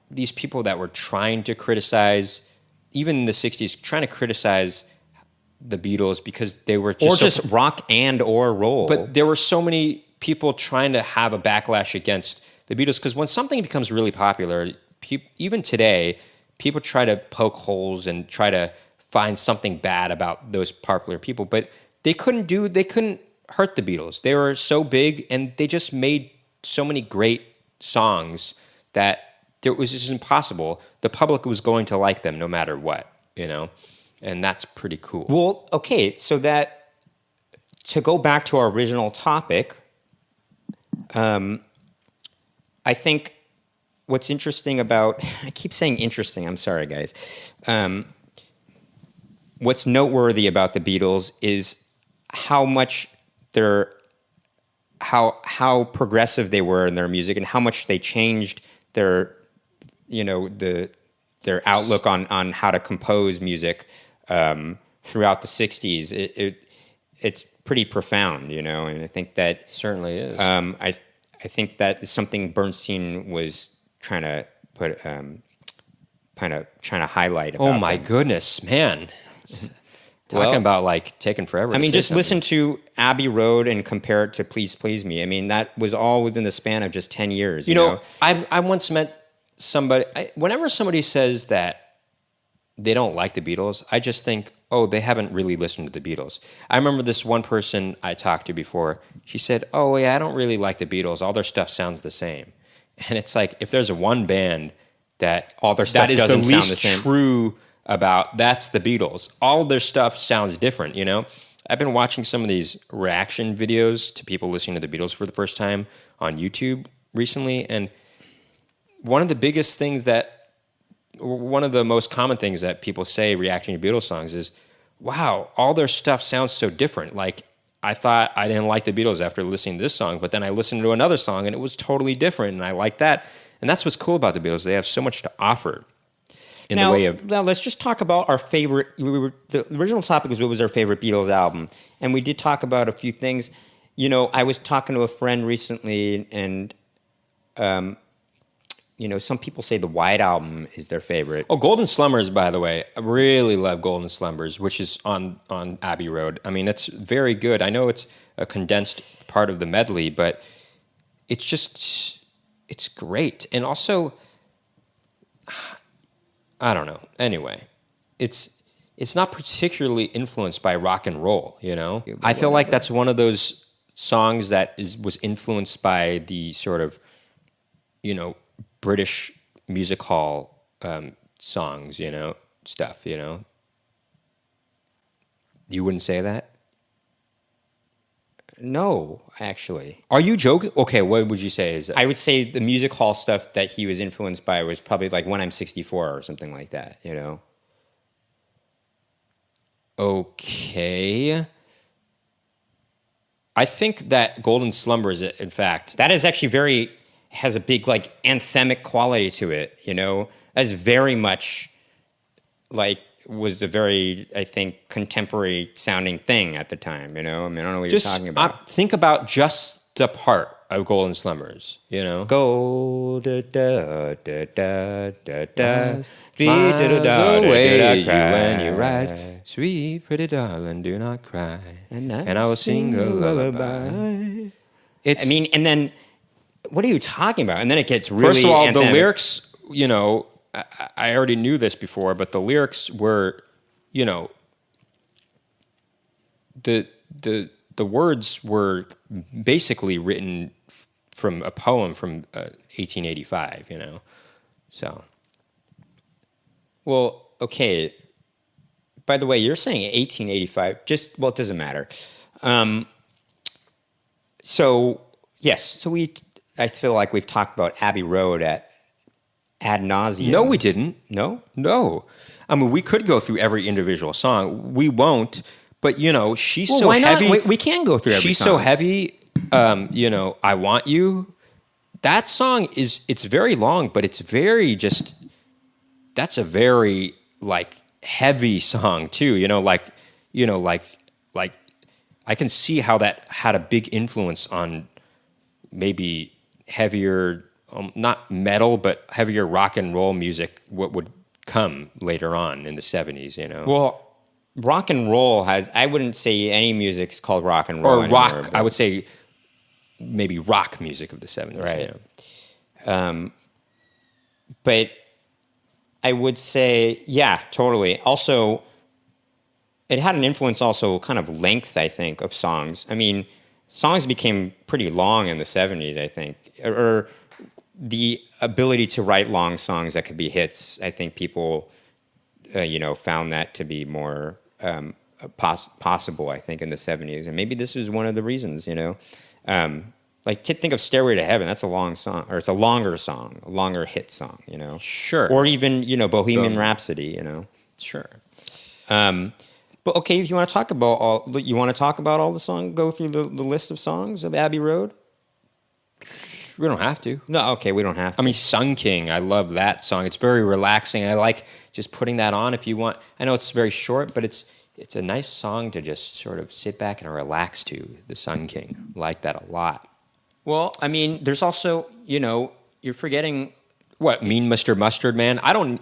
these people that were trying to criticize, even in the 60s, trying to criticize the Beatles because they were just rock and or roll. But there were so many people trying to have a backlash against the Beatles because when something becomes really popular, even today, people try to poke holes and try to find something bad about those popular people, but they couldn't hurt the Beatles. They were so big and they just made so many great songs that it was just impossible. The public was going to like them no matter what, and that's pretty cool. Well, okay, so that to go back to our original topic, I think what's interesting about, I keep saying interesting, I'm sorry guys. What's noteworthy about the Beatles is how much how progressive they were in their music and how much they changed their outlook on how to compose music throughout the 60s. It's pretty profound, and I think that it certainly is. I think that is something Bernstein was trying to put, trying to highlight. About oh my goodness, man! Talking about taking forever. I mean, just listen to Abbey Road and compare it to Please Please Me. I mean, that was all within the span of just 10 years. You know? I once met somebody. Whenever somebody says that they don't like the Beatles, I just think, oh, they haven't really listened to the Beatles. I remember this one person I talked to before. She said, oh, yeah, I don't really like the Beatles. All their stuff sounds the same. And it's like, if there's one band that all their stuff that is doesn't the sound least the same. true about, that's the Beatles. All their stuff sounds different, I've been watching some of these reaction videos to people listening to the Beatles for the first time on YouTube recently, and one of the most common things that people say reacting to Beatles songs is, wow, all their stuff sounds so different. Like, I thought I didn't like the Beatles after listening to this song, but then I listened to another song and it was totally different, and I like that. And that's what's cool about the Beatles. They have so much to offer in the way of... Now, let's just talk about our favorite... the original topic was what was our favorite Beatles album. And we did talk about a few things. I was talking to a friend recently, and... some people say the White Album is their favorite. Oh, Golden Slumbers, by the way. I really love Golden Slumbers, which is on Abbey Road. I mean, it's very good. I know it's a condensed part of the medley, but it's just it's great. And also, I don't know. Anyway, it's not particularly influenced by rock and roll, you know? I feel like that's one of those songs that was influenced by the sort of, you know, British music hall songs, you know, stuff, you know? You wouldn't say that? No, actually. Are you joking? Okay, what would you say is that? I would say the music hall stuff that he was influenced by was probably like When I'm 64 or something like that, you know? Okay. I think that Golden Slumber is, in fact, That is actually has a big like anthemic quality to it, you know? That's very much like was a very, I think, contemporary sounding thing at the time, you know? I mean, I don't know what you're talking about. think about just the part of Golden Slumbers, you know? Go da da da da da da. Miles away, you when you rise, sweet pretty darling, do not cry, and I will sing a lullaby. I mean, and then what are you talking about? And then it gets really. First of all, the anthemic. lyrics, you know, I already knew this before, but the lyrics were, you know, the words were basically written from a poem from 1885, you know, so. Well, okay. By the way, you're saying 1885. Well, it doesn't matter. So yes, I feel like we've talked about Abbey Road ad nauseum. No, we didn't. No? No. I mean, we could go through every individual song. We won't. But, you know, she's Well, so why heavy. not? We can go through every She's song. so heavy. You know, I Want You. That song it's very long, but it's very just, that's a very, like, heavy song, too. You know, like I can see how that had a big influence on maybe heavier, not metal, but heavier rock and roll music, what would come later on in the 70s, you know? Well, rock and roll I wouldn't say any music's called rock and roll or anymore, rock, but- I would say maybe rock music of the 70s. Right. Yeah. But I would say, yeah, totally. Also, it had an influence also kind of length, I think, of songs. I mean, songs became pretty long in the 70s, I think. Or the ability to write long songs that could be hits, I think people, found that to be more possible, I think, in the 70s. And maybe this is one of the reasons, you know. Like, to think of Stairway to Heaven, that's a long song, or it's a longer song, a longer hit song, you know. Sure. Or even, Bohemian Rhapsody, you know. Sure. But okay, if you want to talk about all the songs, go through the list of songs of Abbey Road. We don't have to. No, okay, we don't have to. I mean, Sun King, I love that song. It's very relaxing. I like just putting that on if you want. I know it's very short, but it's a nice song to just sort of sit back and relax to, the Sun King. I like that a lot. Well, I mean, there's also, you're forgetting. What, Mean Mr. Mustard Man? I don't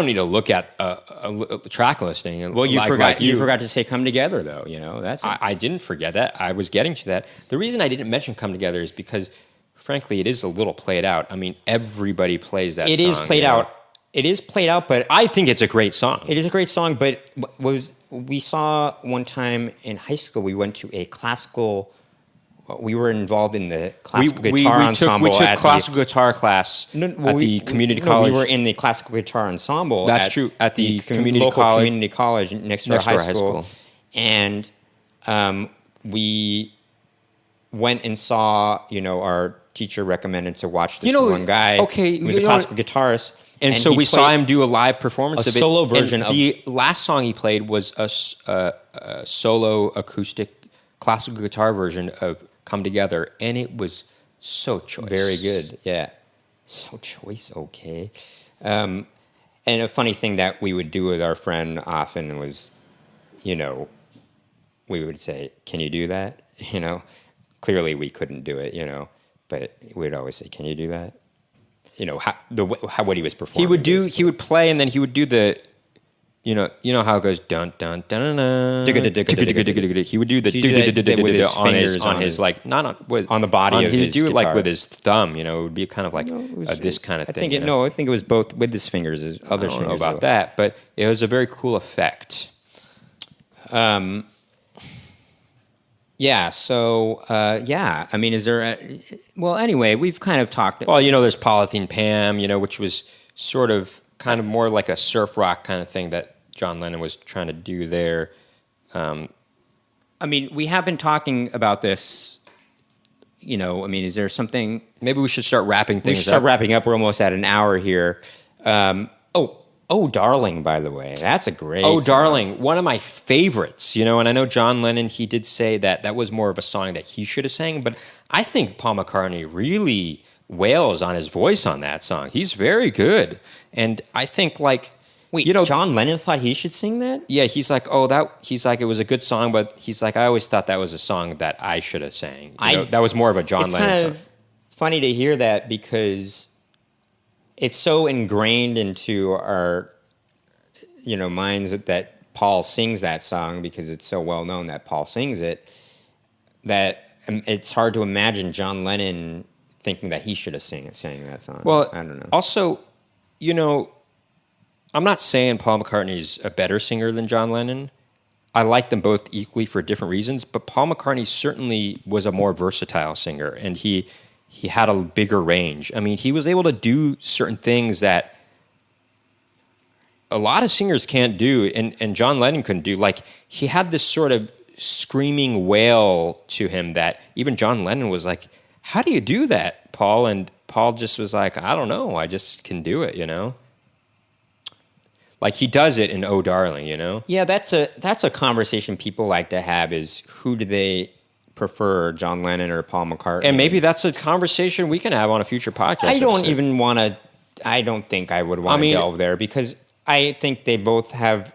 need to look at a track listing. Well, you like forgot. you. You forgot to say "Come Together," though. That's. I didn't forget that. I was getting to that. The reason I didn't mention "Come Together" is because, frankly, it is a little played out. I mean, everybody plays that. It song, is played out. It is played out, but I think it's a great song. it is a great song. But we saw one time in high school? We went to a classical. We were involved in the classical guitar ensemble. We took classical guitar class at the community college. We were in the classical guitar ensemble. That's true. At the community local college. community college next to our high school. And we went and saw, our teacher recommended to watch this one guy. Okay, who was a classical guitarist. And so we saw him do a live performance of it. solo version of the last song he played was a solo acoustic classical guitar version of "Come Together," and it was so choice. Very good, yeah. So choice, okay. And a funny thing that we would do with our friend often was, we would say, "Can you do that?" Clearly we couldn't do it, but we'd always say, "Can you do that?" How what he was performing. He would play, and then he would do You know how it goes dun dun dun dun. He would do that with his fingers on his like not on with, on the body of he would his do it like guitar. with his thumb. You know, it would be kind of like this kind of I thing. think I think it was both with his fingers. His other I don't know fingers about that, but it was a very cool effect. Yeah. So I mean, is there? Well, anyway, we've kind of talked. Well, there's Polythene Pam, which was sort of kind of more like a surf rock kind of thing that John Lennon was trying to do there. I mean, we have been talking about this. I mean, is there something? Maybe we should start wrapping things We should start up. wrapping up. We're almost at an hour here. Oh, Darling, by the way. That's a great Oh, song. Darling, one of my favorites, and I know John Lennon, he did say that was more of a song that he should have sang, but I think Paul McCartney really wails on his voice on that song. He's very good. And I think Wait, John Lennon thought he should sing that? yeah, he's like, it was a good song, but he's like, I always thought that was a song that I should have sang. That was more of a John It's Lennon kind song. of funny to hear that because it's so ingrained into our, minds that Paul sings that song because it's so well known that Paul sings it, that it's hard to imagine John Lennon thinking that he should have sang that song. Well, I don't know. Also, I'm not saying Paul McCartney's a better singer than John Lennon. I like them both equally for different reasons, but Paul McCartney certainly was a more versatile singer, and he had a bigger range. I mean, he was able to do certain things that a lot of singers can't do, and John Lennon couldn't do. Like, he had this sort of screaming wail to him that even John Lennon was like, how do you do that, Paul? And Paul just was like, I don't know. I just can do it, Like, he does it in Oh, Darling, Yeah, that's a conversation people like to have is who do they prefer, John Lennon or Paul McCartney? And maybe that's a conversation we can have on a future podcast. I don't episode. even want to. I don't think I would want to delve there because I think they both have,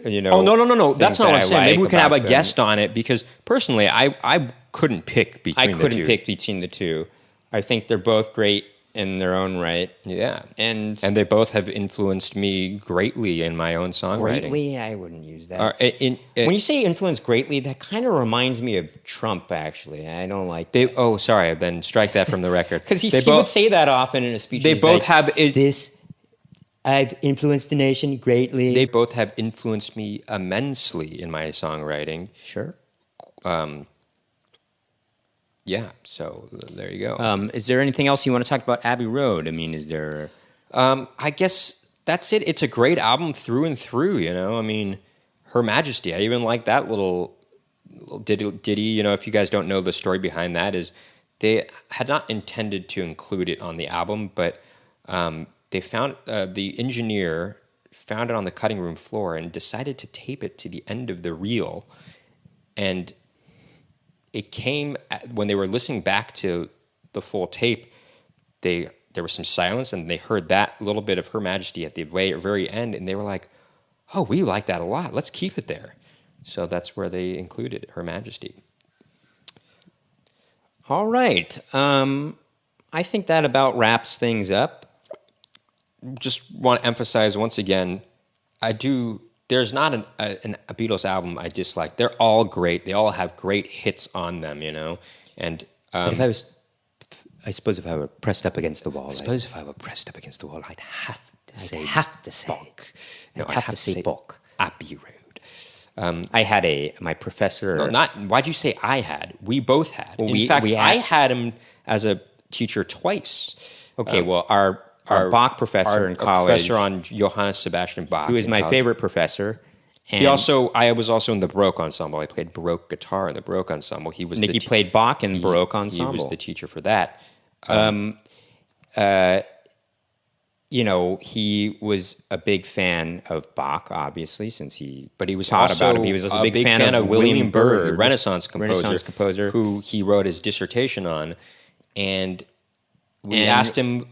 Oh, no. That's not what I'm saying. Maybe we can have a them. guest on it because personally, I couldn't pick between the two. I couldn't pick between the two. I think they're both great in their own right. Yeah. And they both have influenced me greatly in my own songwriting. greatly, I wouldn't use that. When you say influence greatly, that kind of reminds me of Trump, actually. I don't like they. that. Oh, sorry. Then strike that from the record. Because he would say that often in a speech. They He's both like, have it. this. I've influenced the nation greatly. They both have influenced me immensely in my songwriting. Sure. Yeah. So there you go. Is there anything else you want to talk about Abbey Road? I mean, is there... I guess that's it. It's a great album through and through, I mean, Her Majesty. I even like that little ditty. If you guys don't know the story behind that, is they had not intended to include it on the album, but they found the engineer found it on the cutting room floor and decided to tape it to the end of the reel. And it came when they were listening back to the full tape, there was some silence, and they heard that little bit of Her Majesty at the very end, and they were like, oh, we like that a lot. Let's keep it there. So that's where they included Her Majesty. All right. I think that about wraps things up. Just want to emphasize once again, there's not a Beatles album I dislike. They're all great. They all have great hits on them, And But I suppose if I were pressed up against the wall, if I were pressed up against the wall, I'd have to say Bok. No, I'd have to say Bok. Abbey Road. I had my professor. No, why'd you say I had? We both had. Well, In fact, I had him as a teacher twice. Okay, well, our Bach professor in college, professor on Johannes Sebastian Bach, who is my favorite professor. And I was also in the Baroque ensemble. I played Baroque guitar in the Baroque ensemble. He was Nicky played Bach in Baroque ensemble. He was the teacher for that. He was a big fan of Bach, obviously, since he was taught also about him. He was also a big fan of William Byrd, the Renaissance composer, who he wrote his dissertation on. And we asked him,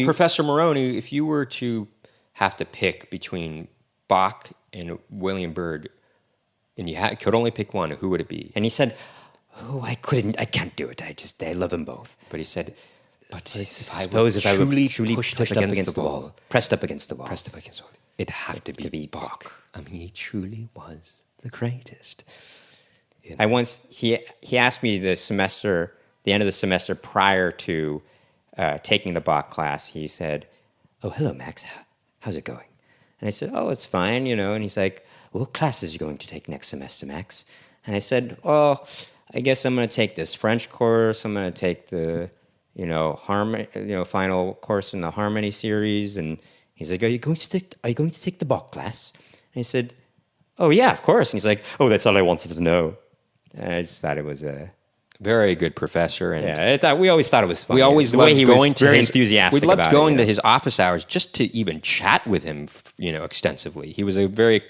Professor Moroni, if you were to have to pick between Bach and William Byrd, and you could only pick one, who would it be? And he said, I can't do it. I love them both. But he said, But if I were truly pushed up against the wall, pressed up against the wall, it'd have to be Bach. I mean, he truly was the greatest. I once he asked me the end of the semester prior to taking the Bach class. He said, "Oh, hello, Max. How's it going?" And I said, "Oh, it's fine, you know." And he's like, "What classes are you going to take next semester, Max?" And I said, "Well, I guess I'm going to take this French course. I'm going to take the, final course in the harmony series." And he's like, "Are you going to take the Bach class?" And I said, "Oh yeah, of course." And he's like, "Oh, that's all I wanted to know." And I just thought it was a very good professor, and we always thought it was fun. we always loved going to his enthusiastic. We loved going to his office hours just to even chat with him, extensively. He was a very,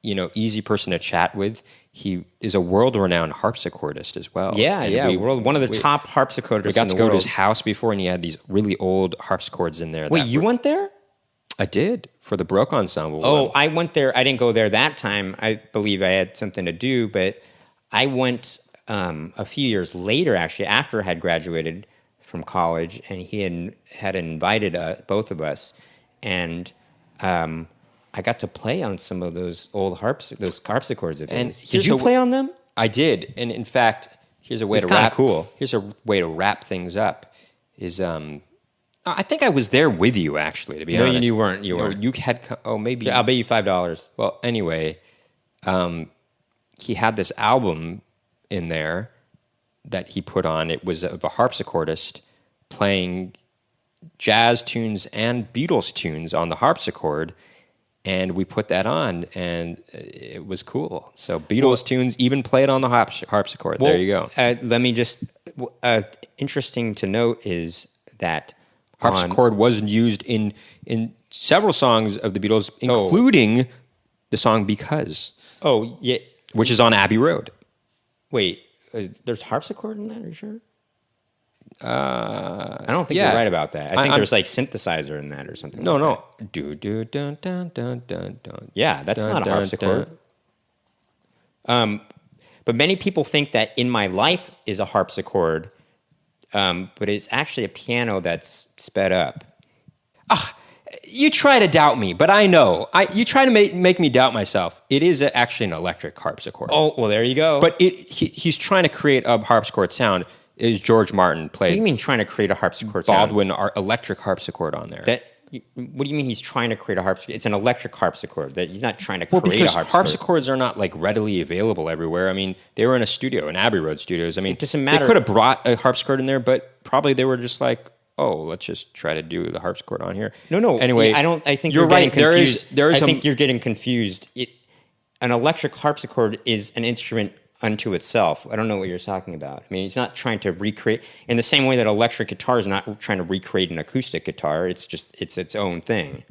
easy person to chat with. He is a world-renowned harpsichordist as well. One of the top harpsichordists. We got to go to his house before, and he had these really old harpsichords in there. Wait, you went there? I did, for the Baroque Ensemble. Oh, I went there. I didn't go there that time. I believe I had something to do, but I went a few years later, actually, after I had graduated from college, and he had invited both of us, and I got to play on some of those old harpsichords of his. Did you play on them? I did, and in fact, here's a way to wrap things up. I think I was there with you, actually, to be honest. No, you weren't. You weren't. You had. Oh, maybe. I'll bet you $5. Well, anyway, he had this album in there that he put on. It was of a harpsichordist playing jazz tunes and Beatles tunes on the harpsichord, and we put that on, and it was cool. So Beatles tunes even played on the harpsichord. Well, there you go. Let me just. Interesting to note is that harpsichord was used in several songs of the Beatles, including the song "Because." Oh, yeah, which is on Abbey Road. Wait, there's harpsichord in that? Are you sure? I don't think you're right about that. I think there's like synthesizer in that or something. No. Do do dun dun dun dun dun. Yeah, that's not a harpsichord. But many people think that "In My Life" is a harpsichord, but it's actually a piano that's sped up. You try to doubt me, but I know. You try to make me doubt myself. It is actually an electric harpsichord. Oh, well, there you go. But he's trying to create a harpsichord sound. Is George Martin played? What do you mean trying to create a harpsichord Baldwin sound? Electric harpsichord on there. What do you mean he's trying to create a harpsichord? It's an electric harpsichord. That he's not trying to create a harpsichord. Because harpsichords are not like readily available everywhere. I mean, they were in a studio, in Abbey Road Studios. I mean, it doesn't matter. They could have brought a harpsichord in there, but probably they were just like, oh, let's just try to do the harpsichord on here. No. Anyway, I think you're right. Getting confused. I think you're getting confused. An electric harpsichord is an instrument unto itself. I don't know what you're talking about. I mean, he's not trying to recreate in the same way that electric guitar is not trying to recreate an acoustic guitar. It's its own thing.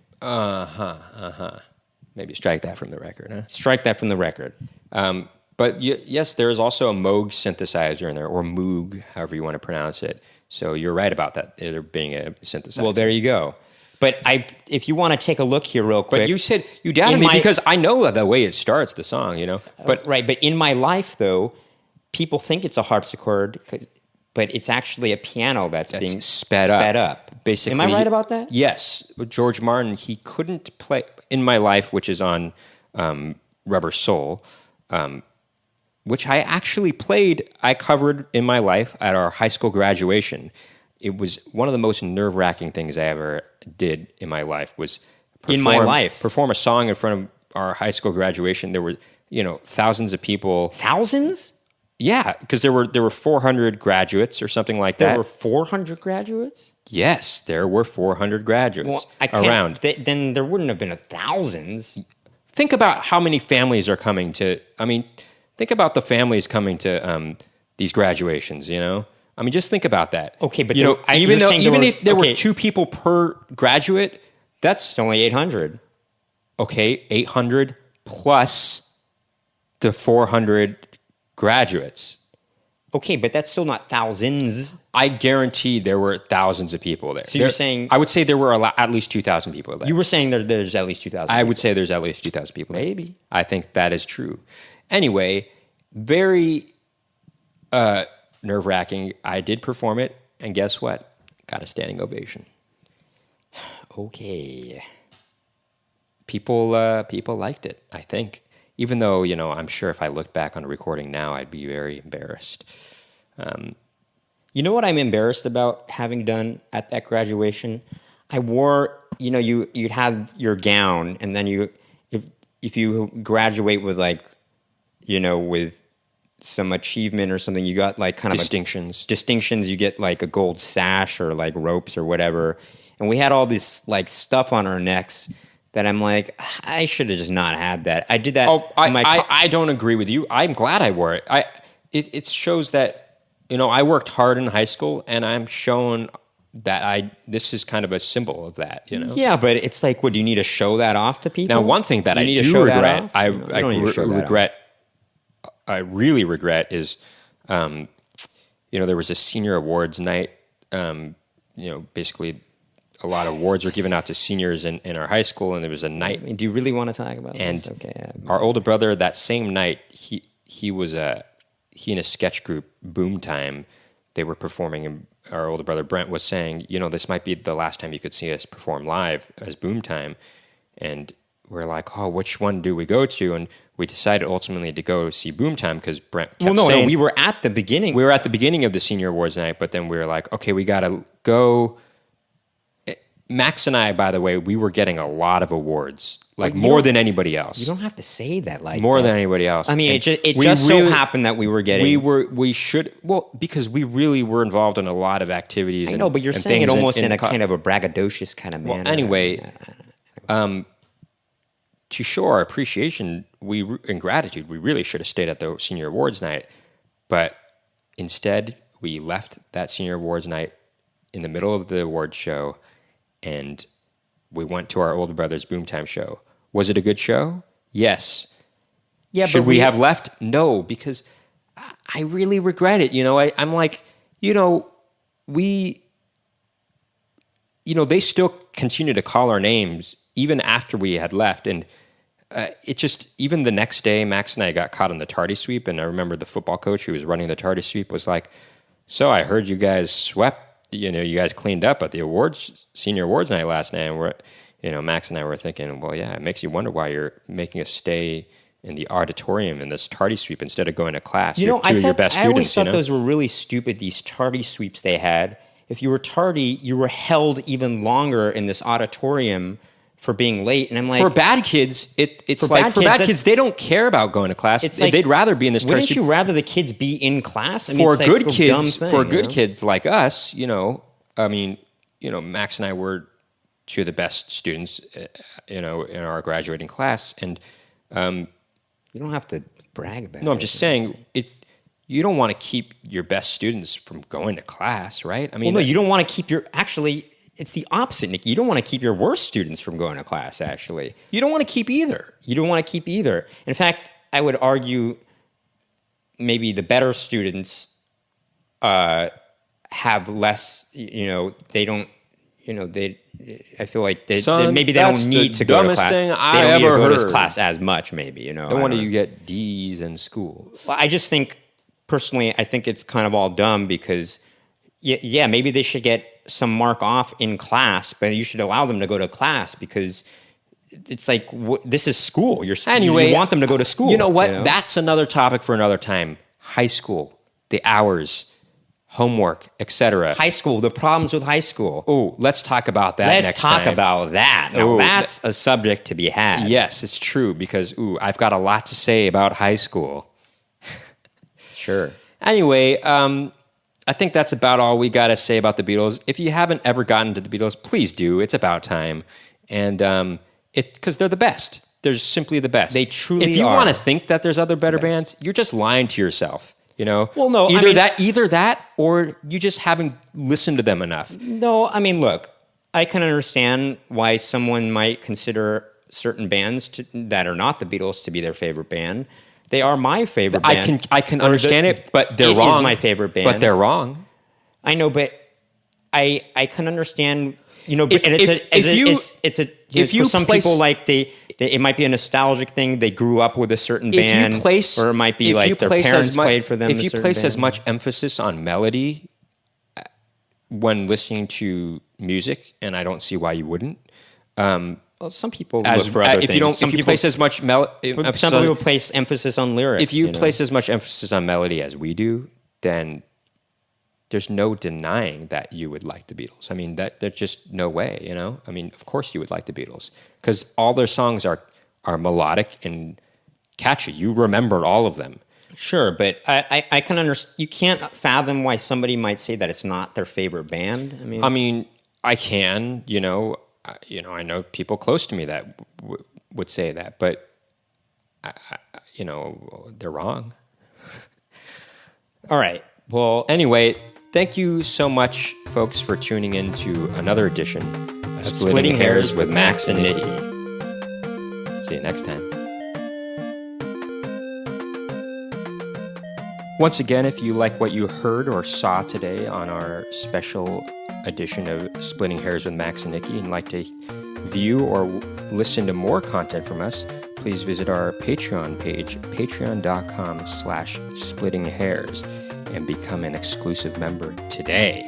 Maybe strike that from the record, huh? Strike that from the record. But yes, there is also a Moog synthesizer in there, or Moog, however you want to pronounce it. So you're right about that, there being a synthesizer. Well, there you go. But if you want to take a look here real quick. But you said you doubted me because I know the way it starts, the song, But right, but In My Life, though, people think it's a harpsichord, but it's actually a piano that's being sped up. Basically, am I right about that? Yes. George Martin, he couldn't play In My Life, which is on Rubber Soul, which I actually I covered In My Life at our high school graduation. It was one of the most nerve-wracking things I ever did in my life was perform a song in front of our high school graduation. There were, thousands of people. Thousands? Yeah, because there were 400 graduates or something like that. There were 400 graduates? Yes, there were 400 graduates around. Then there wouldn't have been thousands. Think about how many families are coming to. I mean, think about the families coming to these graduations. I mean, just think about that. Okay, but even if there were 2 people per graduate, that's only 800. Okay, 800 plus the 400 graduates. Okay, but that's still not thousands. I guarantee there were thousands of people there. So you're saying... I would say there were at least 2,000 people there. You were saying there's at least 2,000 I would say there's at least 2,000 people there. Maybe. I think that is true. Anyway, very nerve-wracking. I did perform it And guess what? Got a standing ovation. Okay. People liked it, I think. Even though, I'm sure if I looked back on a recording now, I'd be very embarrassed. You know what I'm embarrassed about having done at that graduation? I wore, you'd have your gown, and then if you graduate with with some achievement or something, you got like kind of distinctions. You get like a gold sash or like ropes or whatever. And we had all this like stuff on our necks that I'm like, I should have just not had that. I did that. Oh, I don't agree with you. I'm glad I wore it. It shows that, I worked hard in high school, and I'm shown that this is kind of a symbol of that, Yeah, but it's like, do you need to show that off to people? Now, one thing that I do regret, I really regret is, there was a senior awards night. Basically, a lot of awards were given out to seniors in our high school, and there was a night. I mean, do you really want to talk about and this? Okay. Our older brother, that same night, he and his sketch group, Boom Time, they were performing, and our older brother Brent was saying, this might be the last time you could see us perform live as Boom Time. And we're like, oh, which one do we go to? And we decided ultimately to go see Boom Time because Brent kept saying... No, we were at the beginning. We were at the beginning of the senior awards night, but then we were like, okay, we got to go... Max and I, by the way, we were getting a lot of awards, more than anybody else. You don't have to say that more than anybody else. I mean, it just so happened that we were getting... because we really were involved in a lot of activities. I know, but you're saying it almost in a kind of a braggadocious kind of manner. Well, anyway, to show our appreciation and gratitude, we really should have stayed at the senior awards night. But instead, we left that senior awards night in the middle of the awards show, and we went to our older brother's Boom Time show. Was it a good show? Yes. Yeah. Should we have left? No, because I really regret it. I'm like, they still continue to call our names even after we had left. And it just, even the next day, Max and I got caught on the tardy sweep. And I remember the football coach who was running the tardy sweep was like, so I heard you guys swept, you guys cleaned up at the senior awards night last night. And Max and I were thinking, well, yeah, it makes you wonder why you're making us stay in the auditorium in this tardy sweep instead of going to class. You're two of your best students. I always thought those were really stupid, these tardy sweeps they had. If you were tardy, you were held even longer in this auditorium for being late. And I'm like... For bad kids, it's like... For bad kids, they don't care about going to class. They'd rather be in this tardy sweep. Wouldn't you rather the kids be in class? I mean, for good kids, kids like us, Max and I were two of the best students, in our graduating class. And... you don't have to brag about it. No, I'm just saying you don't want to keep your best students from going to class, right? I mean, no, you don't want to keep actually, it's the opposite, Nick. You don't want to keep your worst students from going to class, actually. You don't want to keep either. You don't want to keep either. In fact, I would argue maybe the better students have less, they don't, I feel like maybe they don't need to go to class. They don't need to go to class as much, maybe, No wonder you get D's in school. Well, I just think, personally, I think it's kind of all dumb because, yeah, maybe they should get some mark off in class, but you should allow them to go to class because it's like, this is school. You want them to go to school. You know what? That's another topic for another time. High school, the hours, homework, etc. High school, the problems with high school. Oh, let's talk about that next time. Let's talk about that. Now, that's a subject to be had. Yes, it's true because, I've got a lot to say about high school. Sure. Anyway, I think that's about all we got to say about the Beatles. If you haven't ever gotten to the Beatles, please do. It's about time. And because they're the best. They're simply the best. They truly are. If you want to think that there's other better bands, you're just lying to yourself. Well, no, either that, or you just haven't listened to them enough. No, I mean, look, I can understand why someone might consider certain bands that are not the Beatles to be their favorite band. They are my favorite band. I can understand it, but they're wrong. It is my favorite band, but they're wrong. I know, but I can understand. For some people, like it might be a nostalgic thing. They grew up with a certain band, or it might be like their parents played for them. If you place as much emphasis on melody when listening to music, and I don't see why you wouldn't. Well, some people look for other things. If you place as much some people place emphasis on lyrics. If you place as much emphasis on melody as we do, then there's no denying that you would like the Beatles. I mean, there's just no way, you know? I mean, of course you would like the Beatles because all their songs are melodic and catchy. You remember all of them. Sure, but I can understand. You can't fathom why somebody might say that it's not their favorite band. I mean, I can, you know, I know people close to me that would say that, but you know, they're wrong. All right. Well, anyway, thank you so much, folks, for tuning in to another edition of Splitting Hairs with Max and Nicky. See you next time. Once again, if you like what you heard or saw today on our special edition of Splitting Hairs with Max and Nicky and like to view or listen to more content from us, please visit our Patreon page, patreon.com/splittinghairs, and become an exclusive member today.